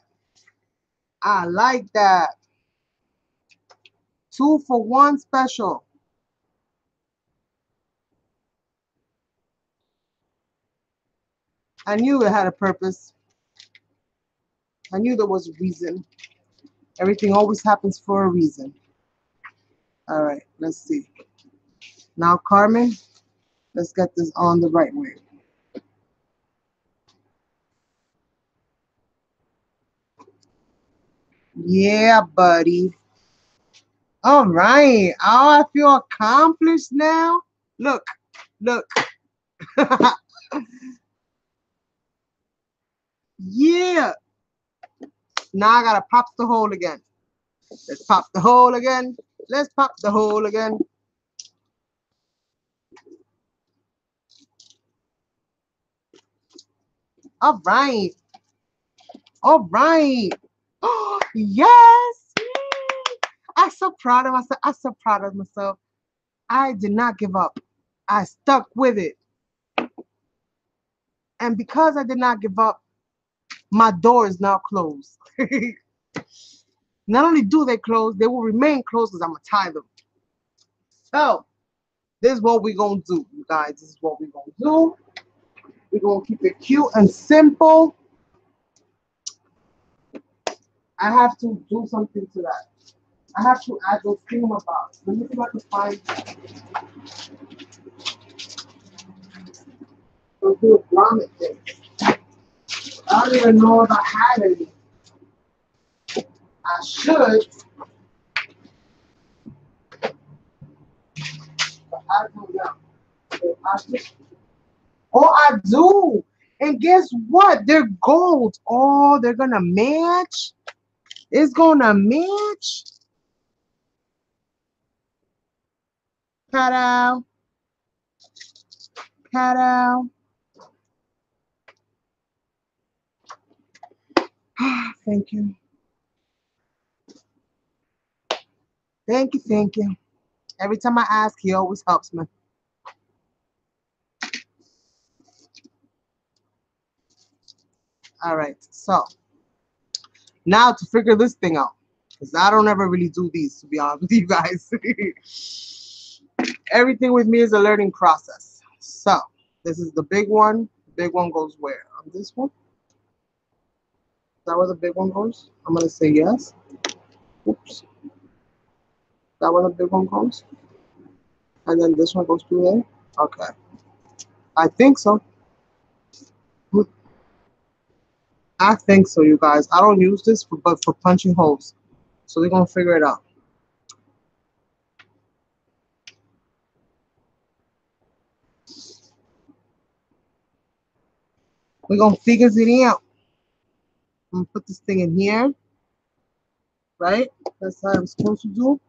I like that. 2-for-1 special. I knew it had a purpose. I knew there was a reason. Everything always happens for a reason. All right, let's see. Now, Carmen, let's get this on the right way. Yeah, buddy. All right. Oh, I feel accomplished now. Look, look. Yeah. Now I gotta pop the hole again. Let's pop the hole again. Let's pop the hole again. All right. All right. Oh, yes. I'm so proud of myself. I'm so proud of myself. I did not give up. I stuck with it. And because I did not give up, my door is now closed. Not only do they close, they will remain closed because I'm going to tie them. So, this is what we're going to do, you guys. This is what we're going to do. We're going to keep it cute and simple. I have to do something to that. I have to add those thingamabobs. Let me see if I can find those little grommet things. I don't even know if I had any. I should, but I don't know. So I just, oh, I do. And guess what? They're gold. Oh, they're going to match. It's going to match. Cut out. Cut out. Thank you. Thank you. Thank you. Every time I ask, he always helps me. All right. So now to figure this thing out, because I don't ever really do these, to be honest with you guys. Everything with me is a learning process. So this is the big one. The big one goes where? On this one? Is that where the big one goes? I'm going to say yes. Oops. Is that where the big one goes? And then this one goes through there? Okay. I think so. I think so, you guys. I don't use this but for punching holes. So we're going to figure it out. We're going to figure it out. I'm going to put this thing in here. Right? That's how I'm supposed to do.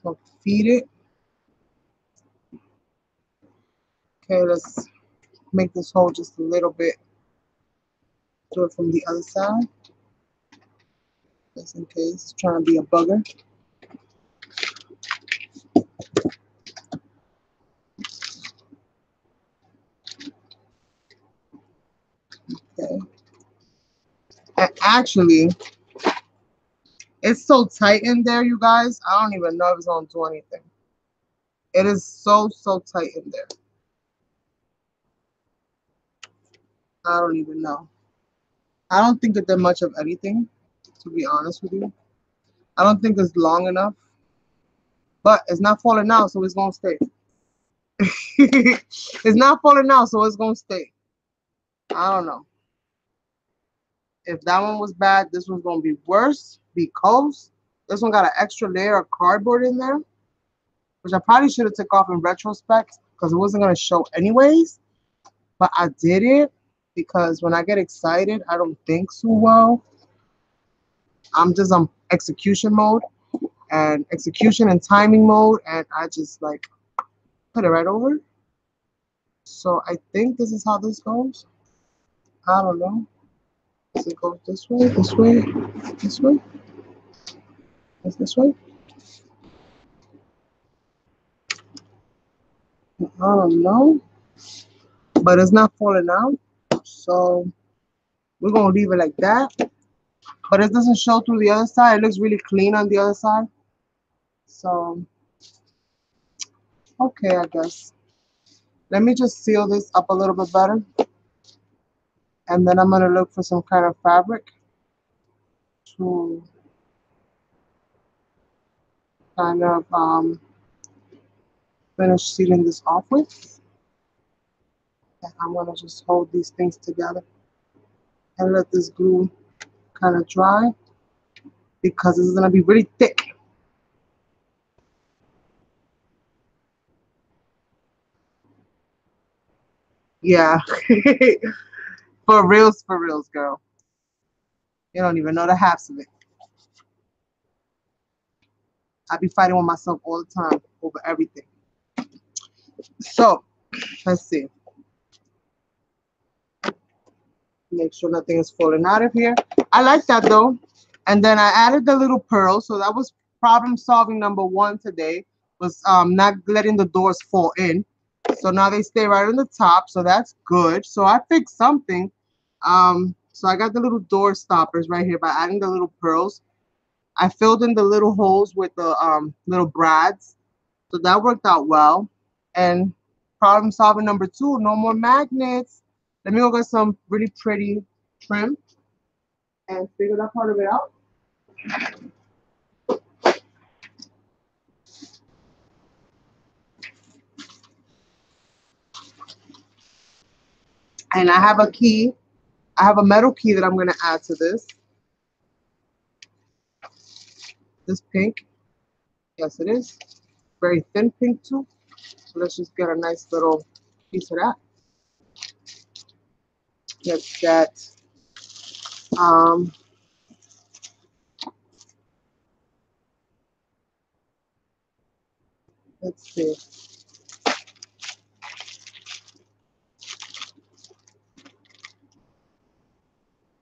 So feed it. Okay, let's make this hole just a little bit. Do it from the other side. Just in case it's trying to be a bugger. Okay. And actually, It's so tight in there, you guys. I don't even know if it's gonna do anything. It is so tight in there. I don't even know. I don't think it did much of anything, to be honest with you. I don't think it's long enough, but it's not falling out, so it's gonna stay. It's not falling out, so it's gonna stay. I don't know. If that one was bad, this one's gonna be worse because this one got an extra layer of cardboard in there, which I probably should have took off in retrospect because it wasn't gonna show anyways. But I did it because when I get excited, I don't think so well. I'm just on execution mode and execution and timing mode, and I just like put it right over. So I think this is how this goes. I don't know. Does it go this way, this way, this way? Is this way? I don't know. But it's not falling out. So we're gonna leave it like that. But it doesn't show through the other side. It looks really clean on the other side. So okay, I guess. Let me just seal this up a little bit better. And then I'm gonna look for some kind of fabric to kind of finish sealing this off with. And I'm gonna just hold these things together and let this glue kind of dry because this is gonna be really thick. Yeah. For reals, girl. You don't even know the halves of it. I be fighting with myself all the time over everything. So let's see. Make sure nothing is falling out of here. I like that though. And then I added the little pearl. So that was problem solving number one today, was not letting the doors fall in. So now they stay right on the top. So that's good. So I fixed something. So I got the little door stoppers right here by adding the little pearls. I filled in the little holes with the little brads. So that worked out well. And problem solving number two, no more magnets. Let me go get some really pretty trim and figure that part of it out. And I have a key. I have a metal key that I'm going to add to this. This pink. Yes, it is. Very thin pink too. So let's just get a nice little piece of that. Let's get let's see.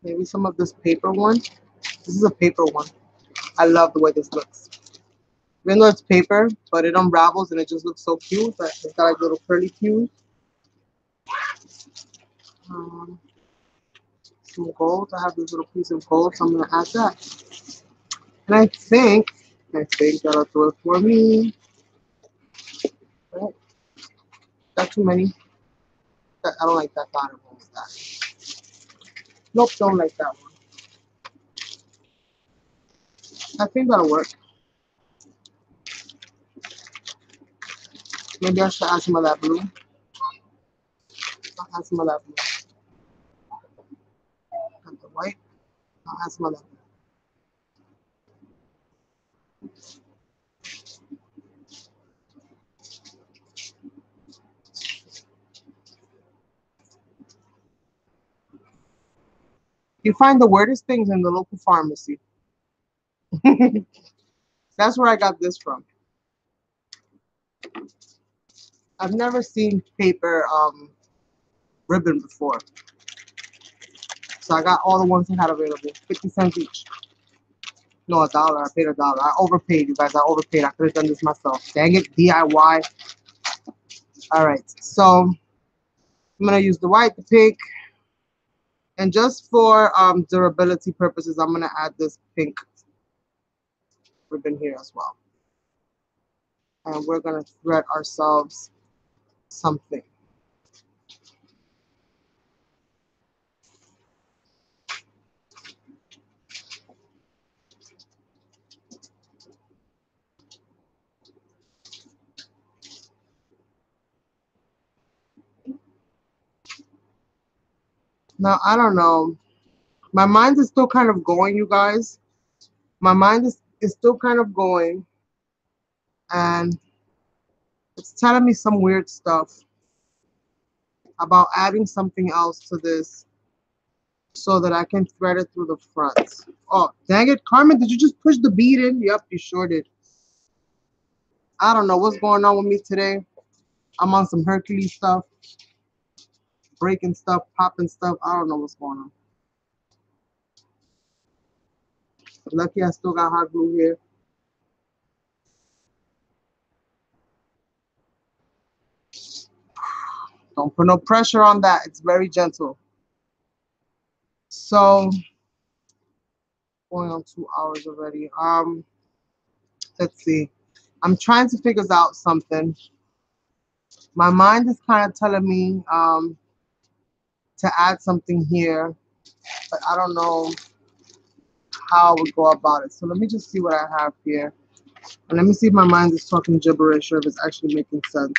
Maybe some of this paper one. This is a paper one. I love the way this looks. Even though it's paper, but it unravels and it just looks so cute. But it's got like little curly cues. Some gold. I have this little piece of gold, so I'm gonna add that. And I think that'll do it for me. Right. Not too many. I don't like that bottom one with that. Nope, don't like that one. I think that'll work. Maybe I should add some of that blue. I'll add some of that blue. And the white. I'll add some of that blue. You find the weirdest things in the local pharmacy. That's where I got this from. I've never seen paper ribbon before. So I got all the ones they had available. 50 cents each. No, $1. I paid $1. I overpaid, you guys. I overpaid. I could have done this myself. Dang it, DIY. All right, so I'm gonna use the white, the pink, and just for durability purposes, I'm gonna add this pink ribbon here as well. And we're gonna thread ourselves something. Now, I don't know. My mind is still kind of going, you guys. My mind is still kind of going. And it's telling me some weird stuff about adding something else to this so that I can thread it through the front. Oh, dang it. Carmen, did you just push the bead in? Yep, you sure did. I don't know what's going on with me today. I'm on some Hercules stuff, breaking stuff, popping stuff. I don't know what's going on. Lucky I still got hot glue here. Don't put no pressure on that. It's very gentle. So, going on 2 hours already. Let's see. I'm trying to figure out something. My mind is kind of telling me to add something here, but I don't know how I would go about it. So let me just see what I have here. And let me see if my mind is talking gibberish or if it's actually making sense.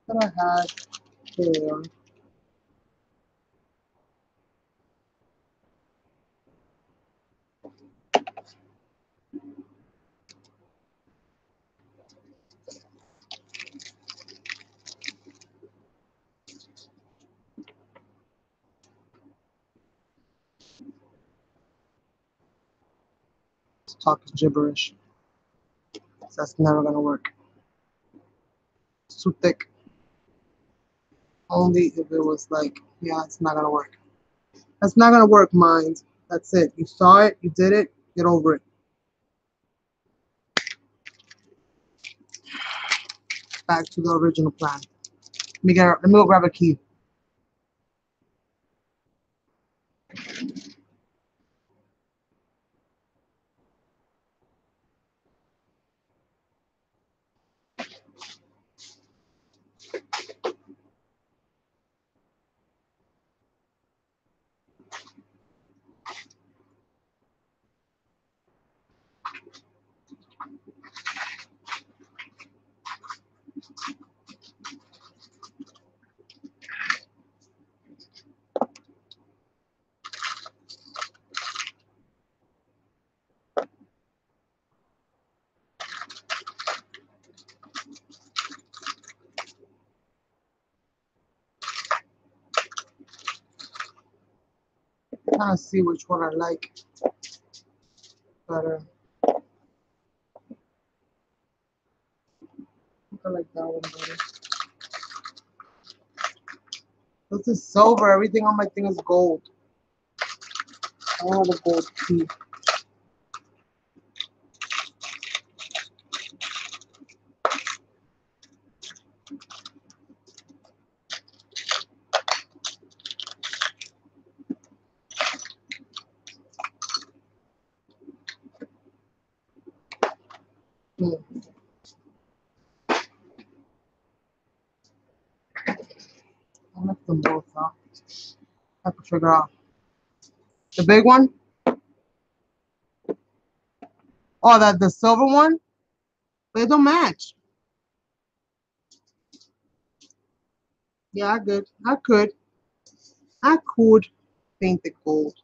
What I had here. It's talking gibberish. So that's never gonna work. It's too thick. Only if it was like, yeah, it's not gonna work. That's not gonna work, mind. That's it. You saw it, you did it, get over it. Back to the original plan. Let me go grab a key. Trying to see which one I like better. I like that one better. This is silver. Everything on my thing is gold. I want the gold key. I like them both out. I have to figure out. The big one? Oh, that the silver one? They don't match. Yeah, I could. I could paint it gold.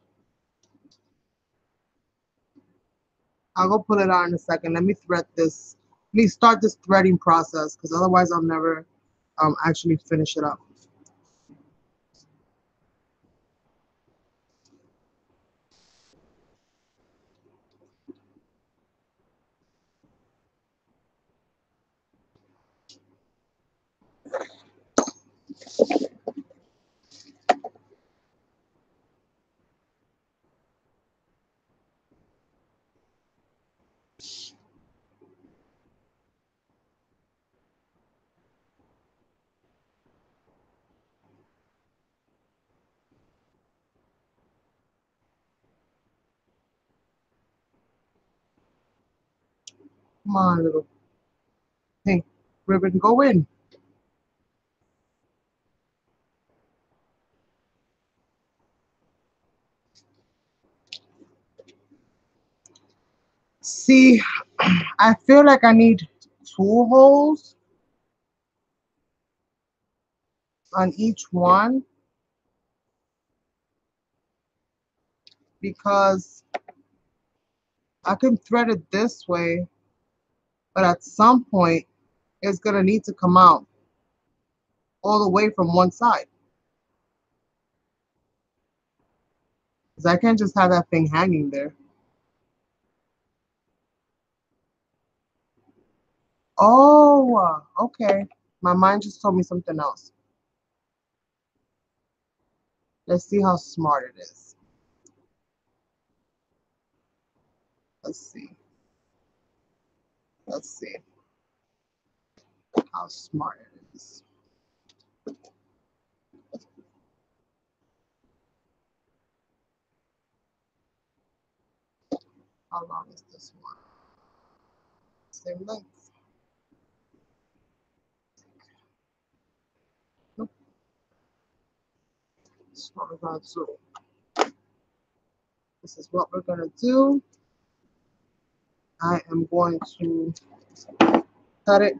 I'll go pull it out in a second. Let me thread this. Let me start this threading process because otherwise I'll never actually finish it up. Come on, little pink ribbon, go in. See, I feel like I need 2 holes on each one because I can thread it this way, but at some point it's gonna need to come out all the way from one side. Because I can't just have that thing hanging there. Oh, okay. My mind just told me something else. Let's see how smart it is. Let's see. Let's see how smart it is. How long is this one? Same length. Nope. This is what we're gonna do. This is what we're gonna do. I am going to cut it.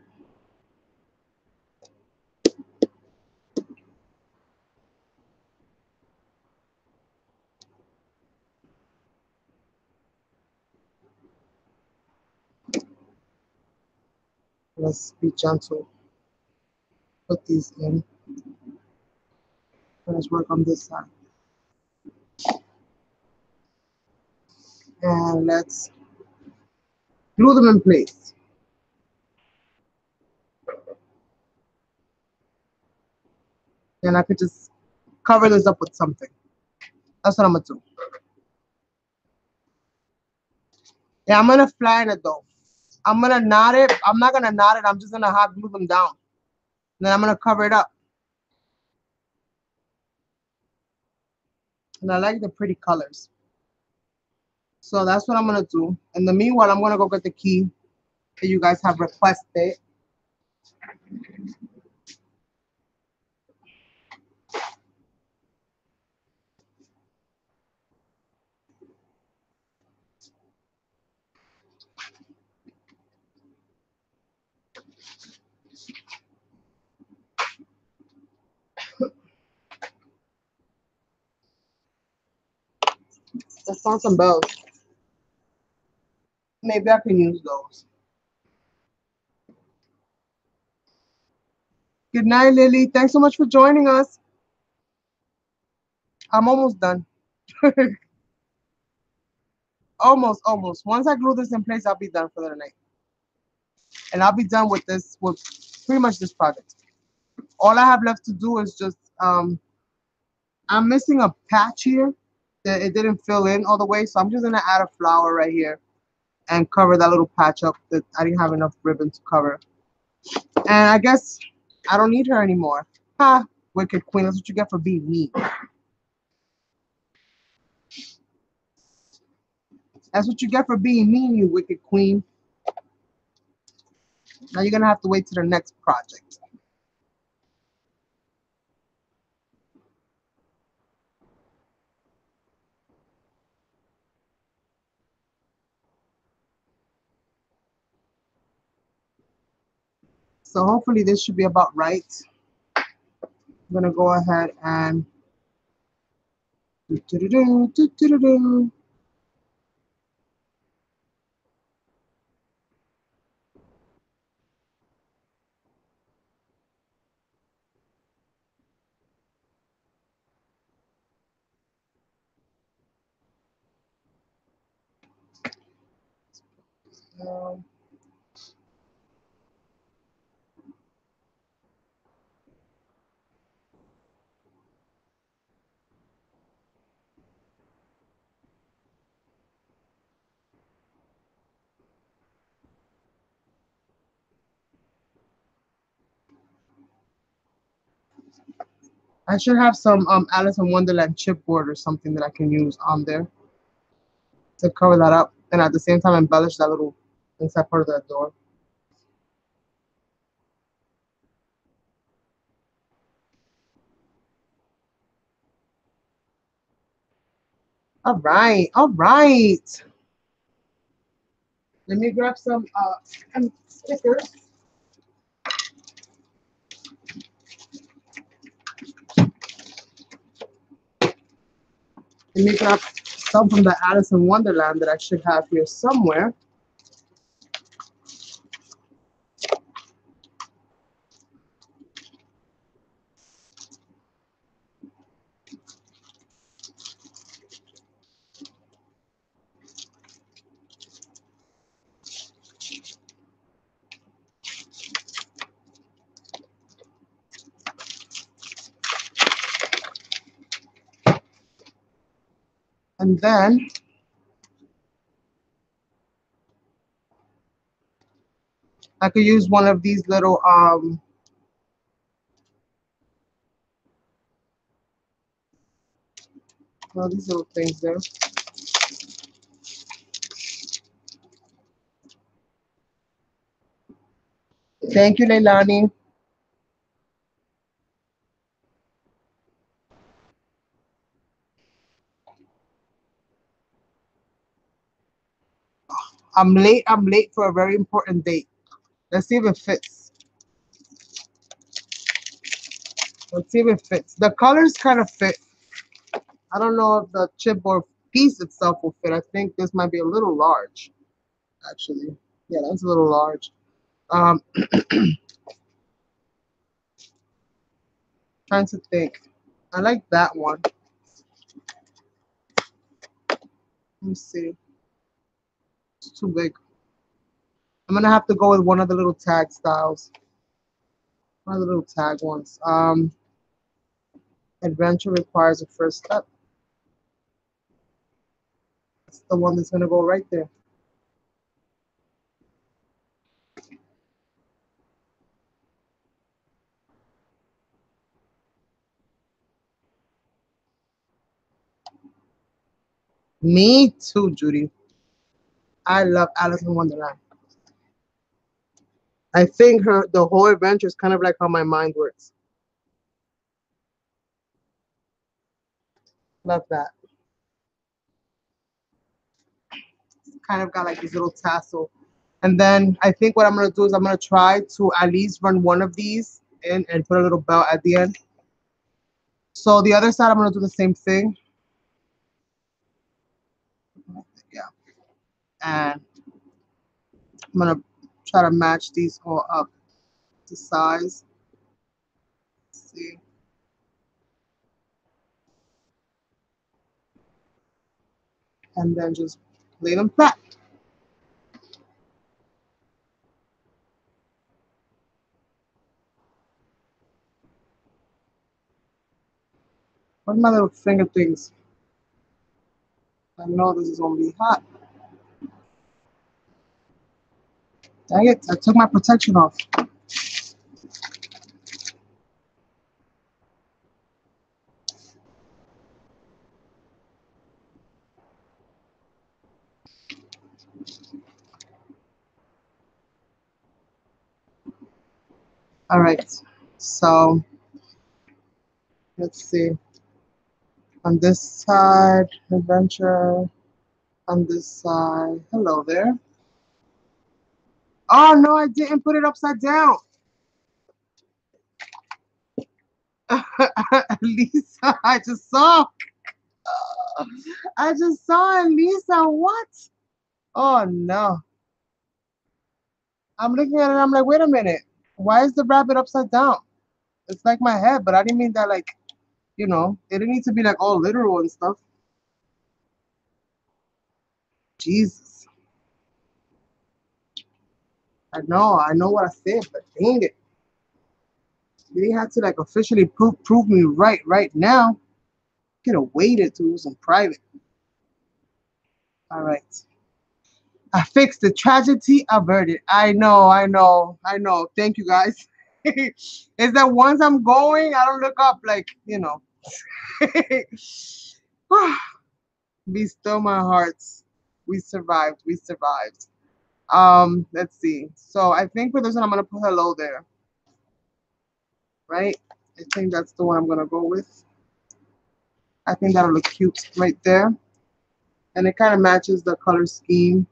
Let's be gentle. Put these in. Let's work on this side. And let's glue them in place. And I could just cover this up with something. That's what I'm gonna do. Yeah, I'm gonna flatten it though. I'm gonna knot it. I'm not gonna knot it. I'm just gonna hot glue them down. And then I'm gonna cover it up. And I like the pretty colors. So that's what I'm gonna do. In the meanwhile, I'm gonna go get the key that you guys have requested. Let's sound some bells. Maybe I can use those. Good night, Lily. Thanks so much for joining us. I'm almost done. Almost. Once I glue this in place, I'll be done for the night. And I'll be done with this, with pretty much this project. All I have left to do is just, I'm missing a patch here that it didn't fill in all the way. So I'm just gonna add a flower right here and cover that little patch up that I didn't have enough ribbon to cover. And I guess I don't need her anymore. Ha! Wicked queen, that's what you get for being mean. That's what you get for being mean, you wicked queen. Now you're gonna have to wait to the next project. So hopefully this should be about right. I'm gonna go ahead and do. I should have some Alice in Wonderland chipboard or something that I can use on there to cover that up, and at the same time embellish that little inside part of that door. All right, all right. Let me grab some stickers. Let me grab some from the Alice in Wonderland that I should have here somewhere. And then I could use one of these little well, these little things there. Thank you, Leilani. I'm late. I'm late for a very important date. Let's see if it fits. Let's see if it fits. The colors kind of fit. I don't know if the chipboard piece itself will fit. I think this might be a little large, actually. Yeah, that's a little large. Trying to think. I like that one. Let me see. It's too big. I'm gonna have to go with one of the little tag styles. One of the little tag ones. Adventure requires a first step. That's the one that's gonna go right there. Me too, Judy. I love Alice in Wonderland. I think the whole adventure is kind of like how my mind works. Love that. Kind of got like this little tassel. And then I think what I'm gonna do is I'm gonna try to at least run one of these in and put a little belt at the end. So the other side I'm gonna do the same thing. Yeah. And I'm gonna try to match these all up to size. Let's see. And then just lay them flat. What are my little finger things? I know this is gonna be hot. Dang it, I took my protection off. All right, so let's see. On this side, adventure. On this side, hello there. Oh no, I didn't put it upside down. Lisa, I just saw. I just saw it, Lisa. What? Oh no. I'm looking at it. I'm like, wait a minute. Why is the rabbit upside down? It's like my head, but I didn't mean that. Like, it didn't need to be like all literal and stuff. Jesus. I know what I said, but dang it. They had to like officially prove me right now. Could have waited to do some private. All right. I fixed the tragedy averted. I know, I know, I know. Thank you guys. It's that once I'm going, I don't look up like, Be still my hearts. We survived. We survived. Let's see. So I think for this one, I'm gonna put hello there, right? I think that's the one I'm gonna go with. I think that'll look cute right there. And it kind of matches the color scheme.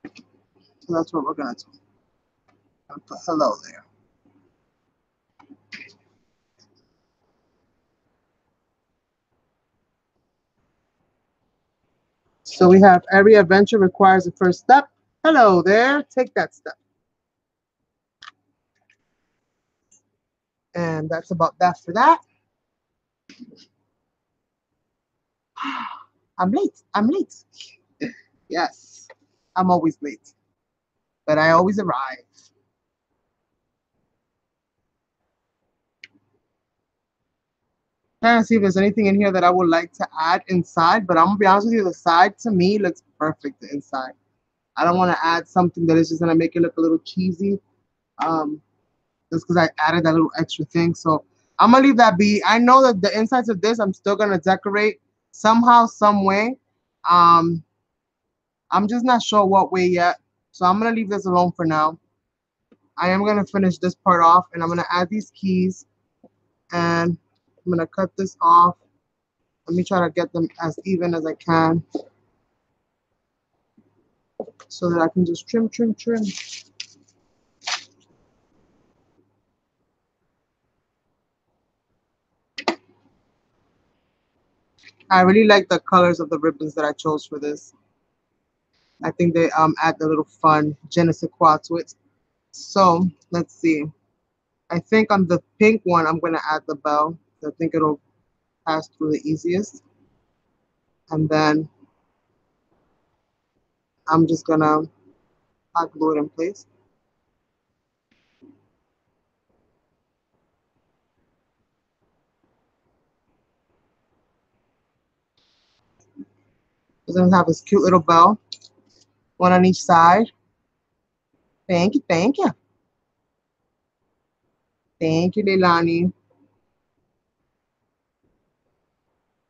So that's what we're gonna do. I'll put hello there. So we have every adventure requires a first step. Hello there, take that step. And that's about that for that. I'm late. I'm late. Yes, I'm always late, but I always arrive. Trying to see if there's anything in here that I would like to add inside, but I'm gonna be honest with you, the side to me looks perfect inside. I don't want to add something that is just gonna make it look a little cheesy. Um, just because I added that little extra thing. So I'm gonna leave that be. I know that the insides of this I'm still gonna decorate somehow, some way. Um, I'm just not sure what way yet. So I'm gonna leave this alone for now. I am gonna finish this part off and I'm gonna add these keys and I'm gonna cut this off. Let me try to get them as even as I can so that I can just trim, trim, trim. I really like the colors of the ribbons that I chose for this. I think they add the little fun je ne sais quoi to it. So let's see. I think on the pink one, I'm going to add the bell. I think it'll pass through the easiest. And then I'm just going to hot glue it in place. It's going to have this cute little bell, one on each side. Thank you, thank you. Thank you, Leilani.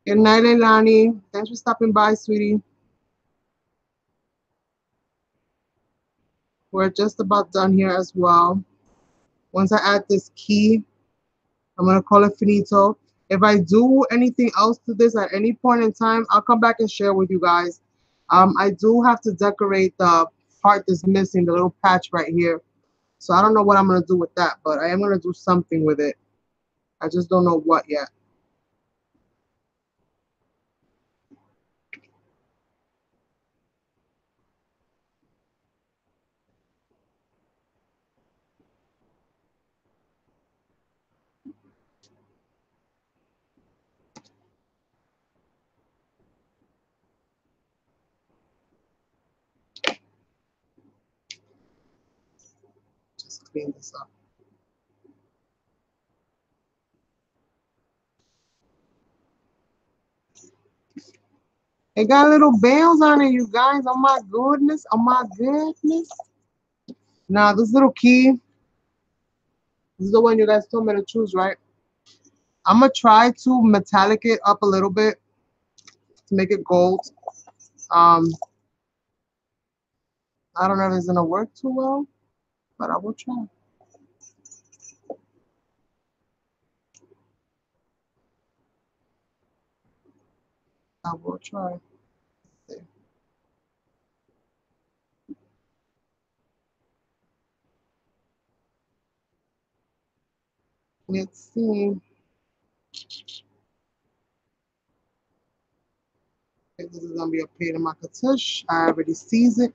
Good night, Leilani. Thanks for stopping by, sweetie. We're just about done here as well. Once I add this key, I'm gonna call it finito. If I do anything else to this at any point in time, I'll come back and share with you guys. I do have to decorate the part that's missing, the little patch right here. So I don't know what I'm gonna do with that, but I am gonna do something with it. I just don't know what yet. Just clean this up. It got little bells on it, you guys. Oh my goodness. Oh my goodness. Now this little key, this is the one you guys told me to choose, right? I'm gonna try to metallic it up a little bit to make it gold. Um, I don't know if it's gonna work too well, but I will try. I will try. Let's see. If this is gonna be a pain in my tush. I already sees it.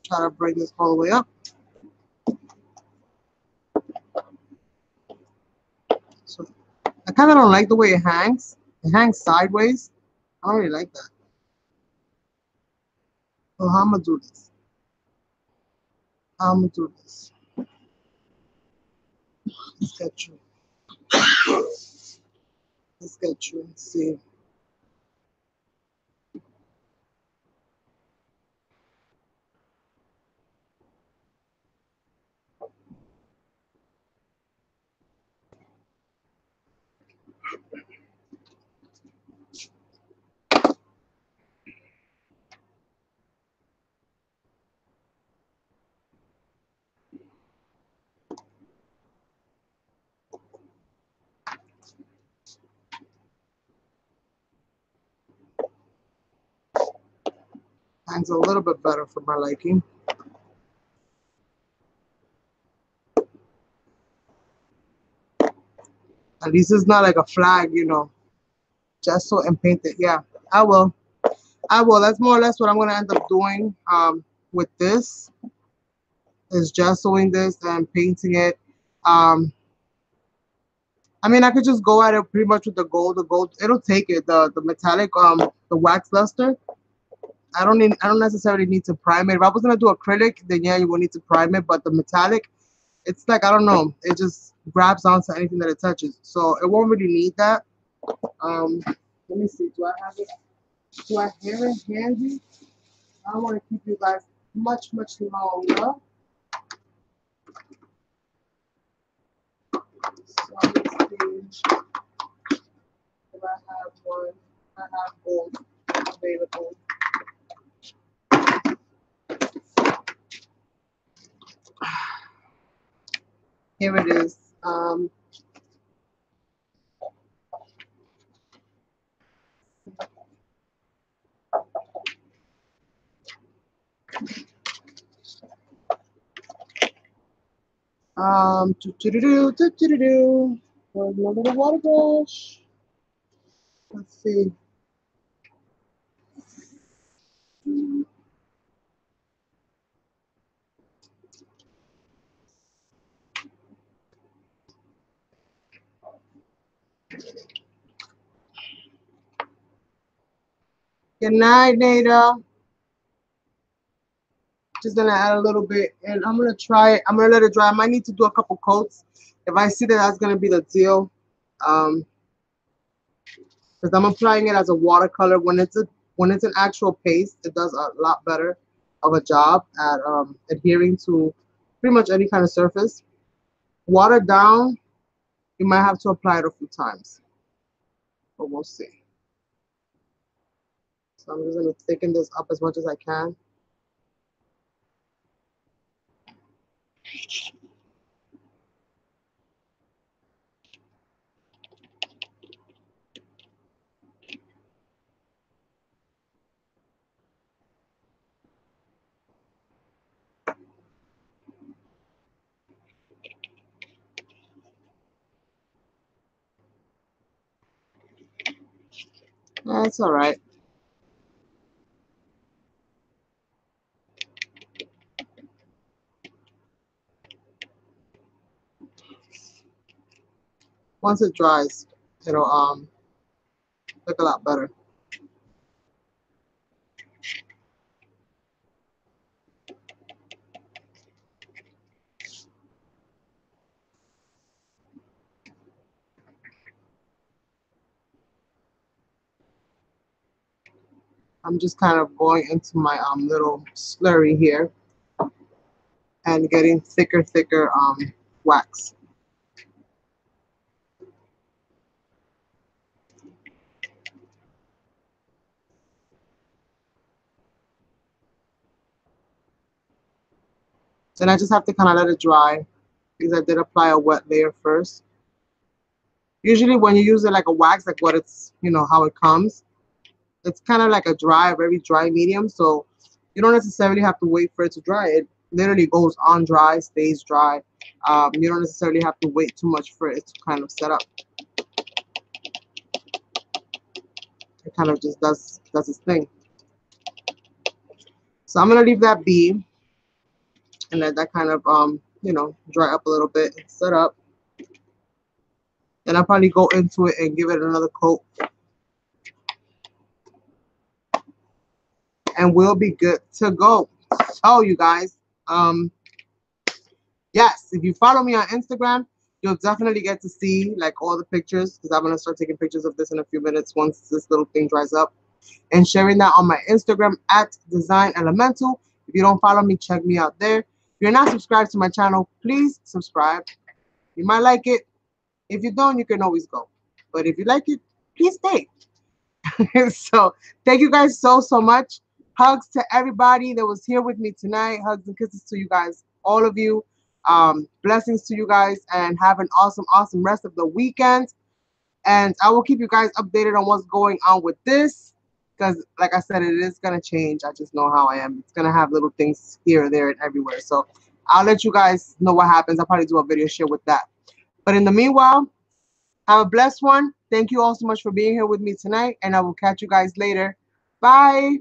Try to bring this all the way up. So I kind of don't like the way it hangs. It hangs sideways. I don't really like that. So how I'm gonna do this? How I'm gonna do this? Let's get you. Let's get you and see. Hangs a little bit better for my liking. At least it's not like a flag, you know, gesso and paint it. Yeah, I will. I will. That's more or less what I'm gonna end up doing with this, is gessoing this and painting it. I mean, I could just go at it pretty much with the gold. The gold, it'll take it. The metallic, the wax luster. I don't necessarily need to prime it. If I was gonna do acrylic, then yeah, you will need to prime it. But the metallic, it's like, I don't know, it just grabs onto anything that it touches. So it won't really need that. Let me see. Do I have it? Do I have it handy? I don't want to keep you guys much longer. So let's see if I have one. I have gold available. Here it is. Where's my little water brush? Let's see. Good night, Nada. Just gonna add a little bit, and I'm gonna try it. I'm gonna let it dry. I might need to do a couple coats if I see that that's gonna be the deal. Because I'm applying it as a watercolor. When it's an actual paste, it does a lot better of a job at adhering to pretty much any kind of surface. Watered down, you might have to apply it a few times, but we'll see. So I'm just gonna thicken this up as much as I can. That's all right. Once it dries, it'll look a lot better. I'm just kind of going into my little slurry here and getting thicker wax. Then I just have to kind of let it dry because I did apply a wet layer first. Usually when you use it like a wax, like what it's, you know, how it comes, it's kind of like a dry, very dry medium. So you don't necessarily have to wait for it to dry. It literally goes on dry, stays dry. You don't necessarily have to wait too much for it to kind of set up. It kind of just does its thing. So I'm gonna leave that be and let that kind of you know, dry up a little bit and set up. Then I'll probably go into it and give it another coat. And we'll be good to go. So you guys, yes, if you follow me on Instagram, you'll definitely get to see like all the pictures, because I'm gonna start taking pictures of this in a few minutes once this little thing dries up, and sharing that on my Instagram at Design Elemental. If you don't follow me, check me out there. If you're not subscribed to my channel, please subscribe. You might like it. If you don't, you can always go. But if you like it, please stay. So thank you guys so much. Hugs to everybody that was here with me tonight. Hugs and kisses to you guys, all of you. Blessings to you guys, and have an awesome rest of the weekend. And I will keep you guys updated on what's going on with this. because like I said, it is gonna change. I just know how I am. It's gonna have little things here, there, and everywhere. So I'll let you guys know what happens. I'll probably do a video share with that. But in the meanwhile, have a blessed one. Thank you all so much for being here with me tonight, and I will catch you guys later. Bye.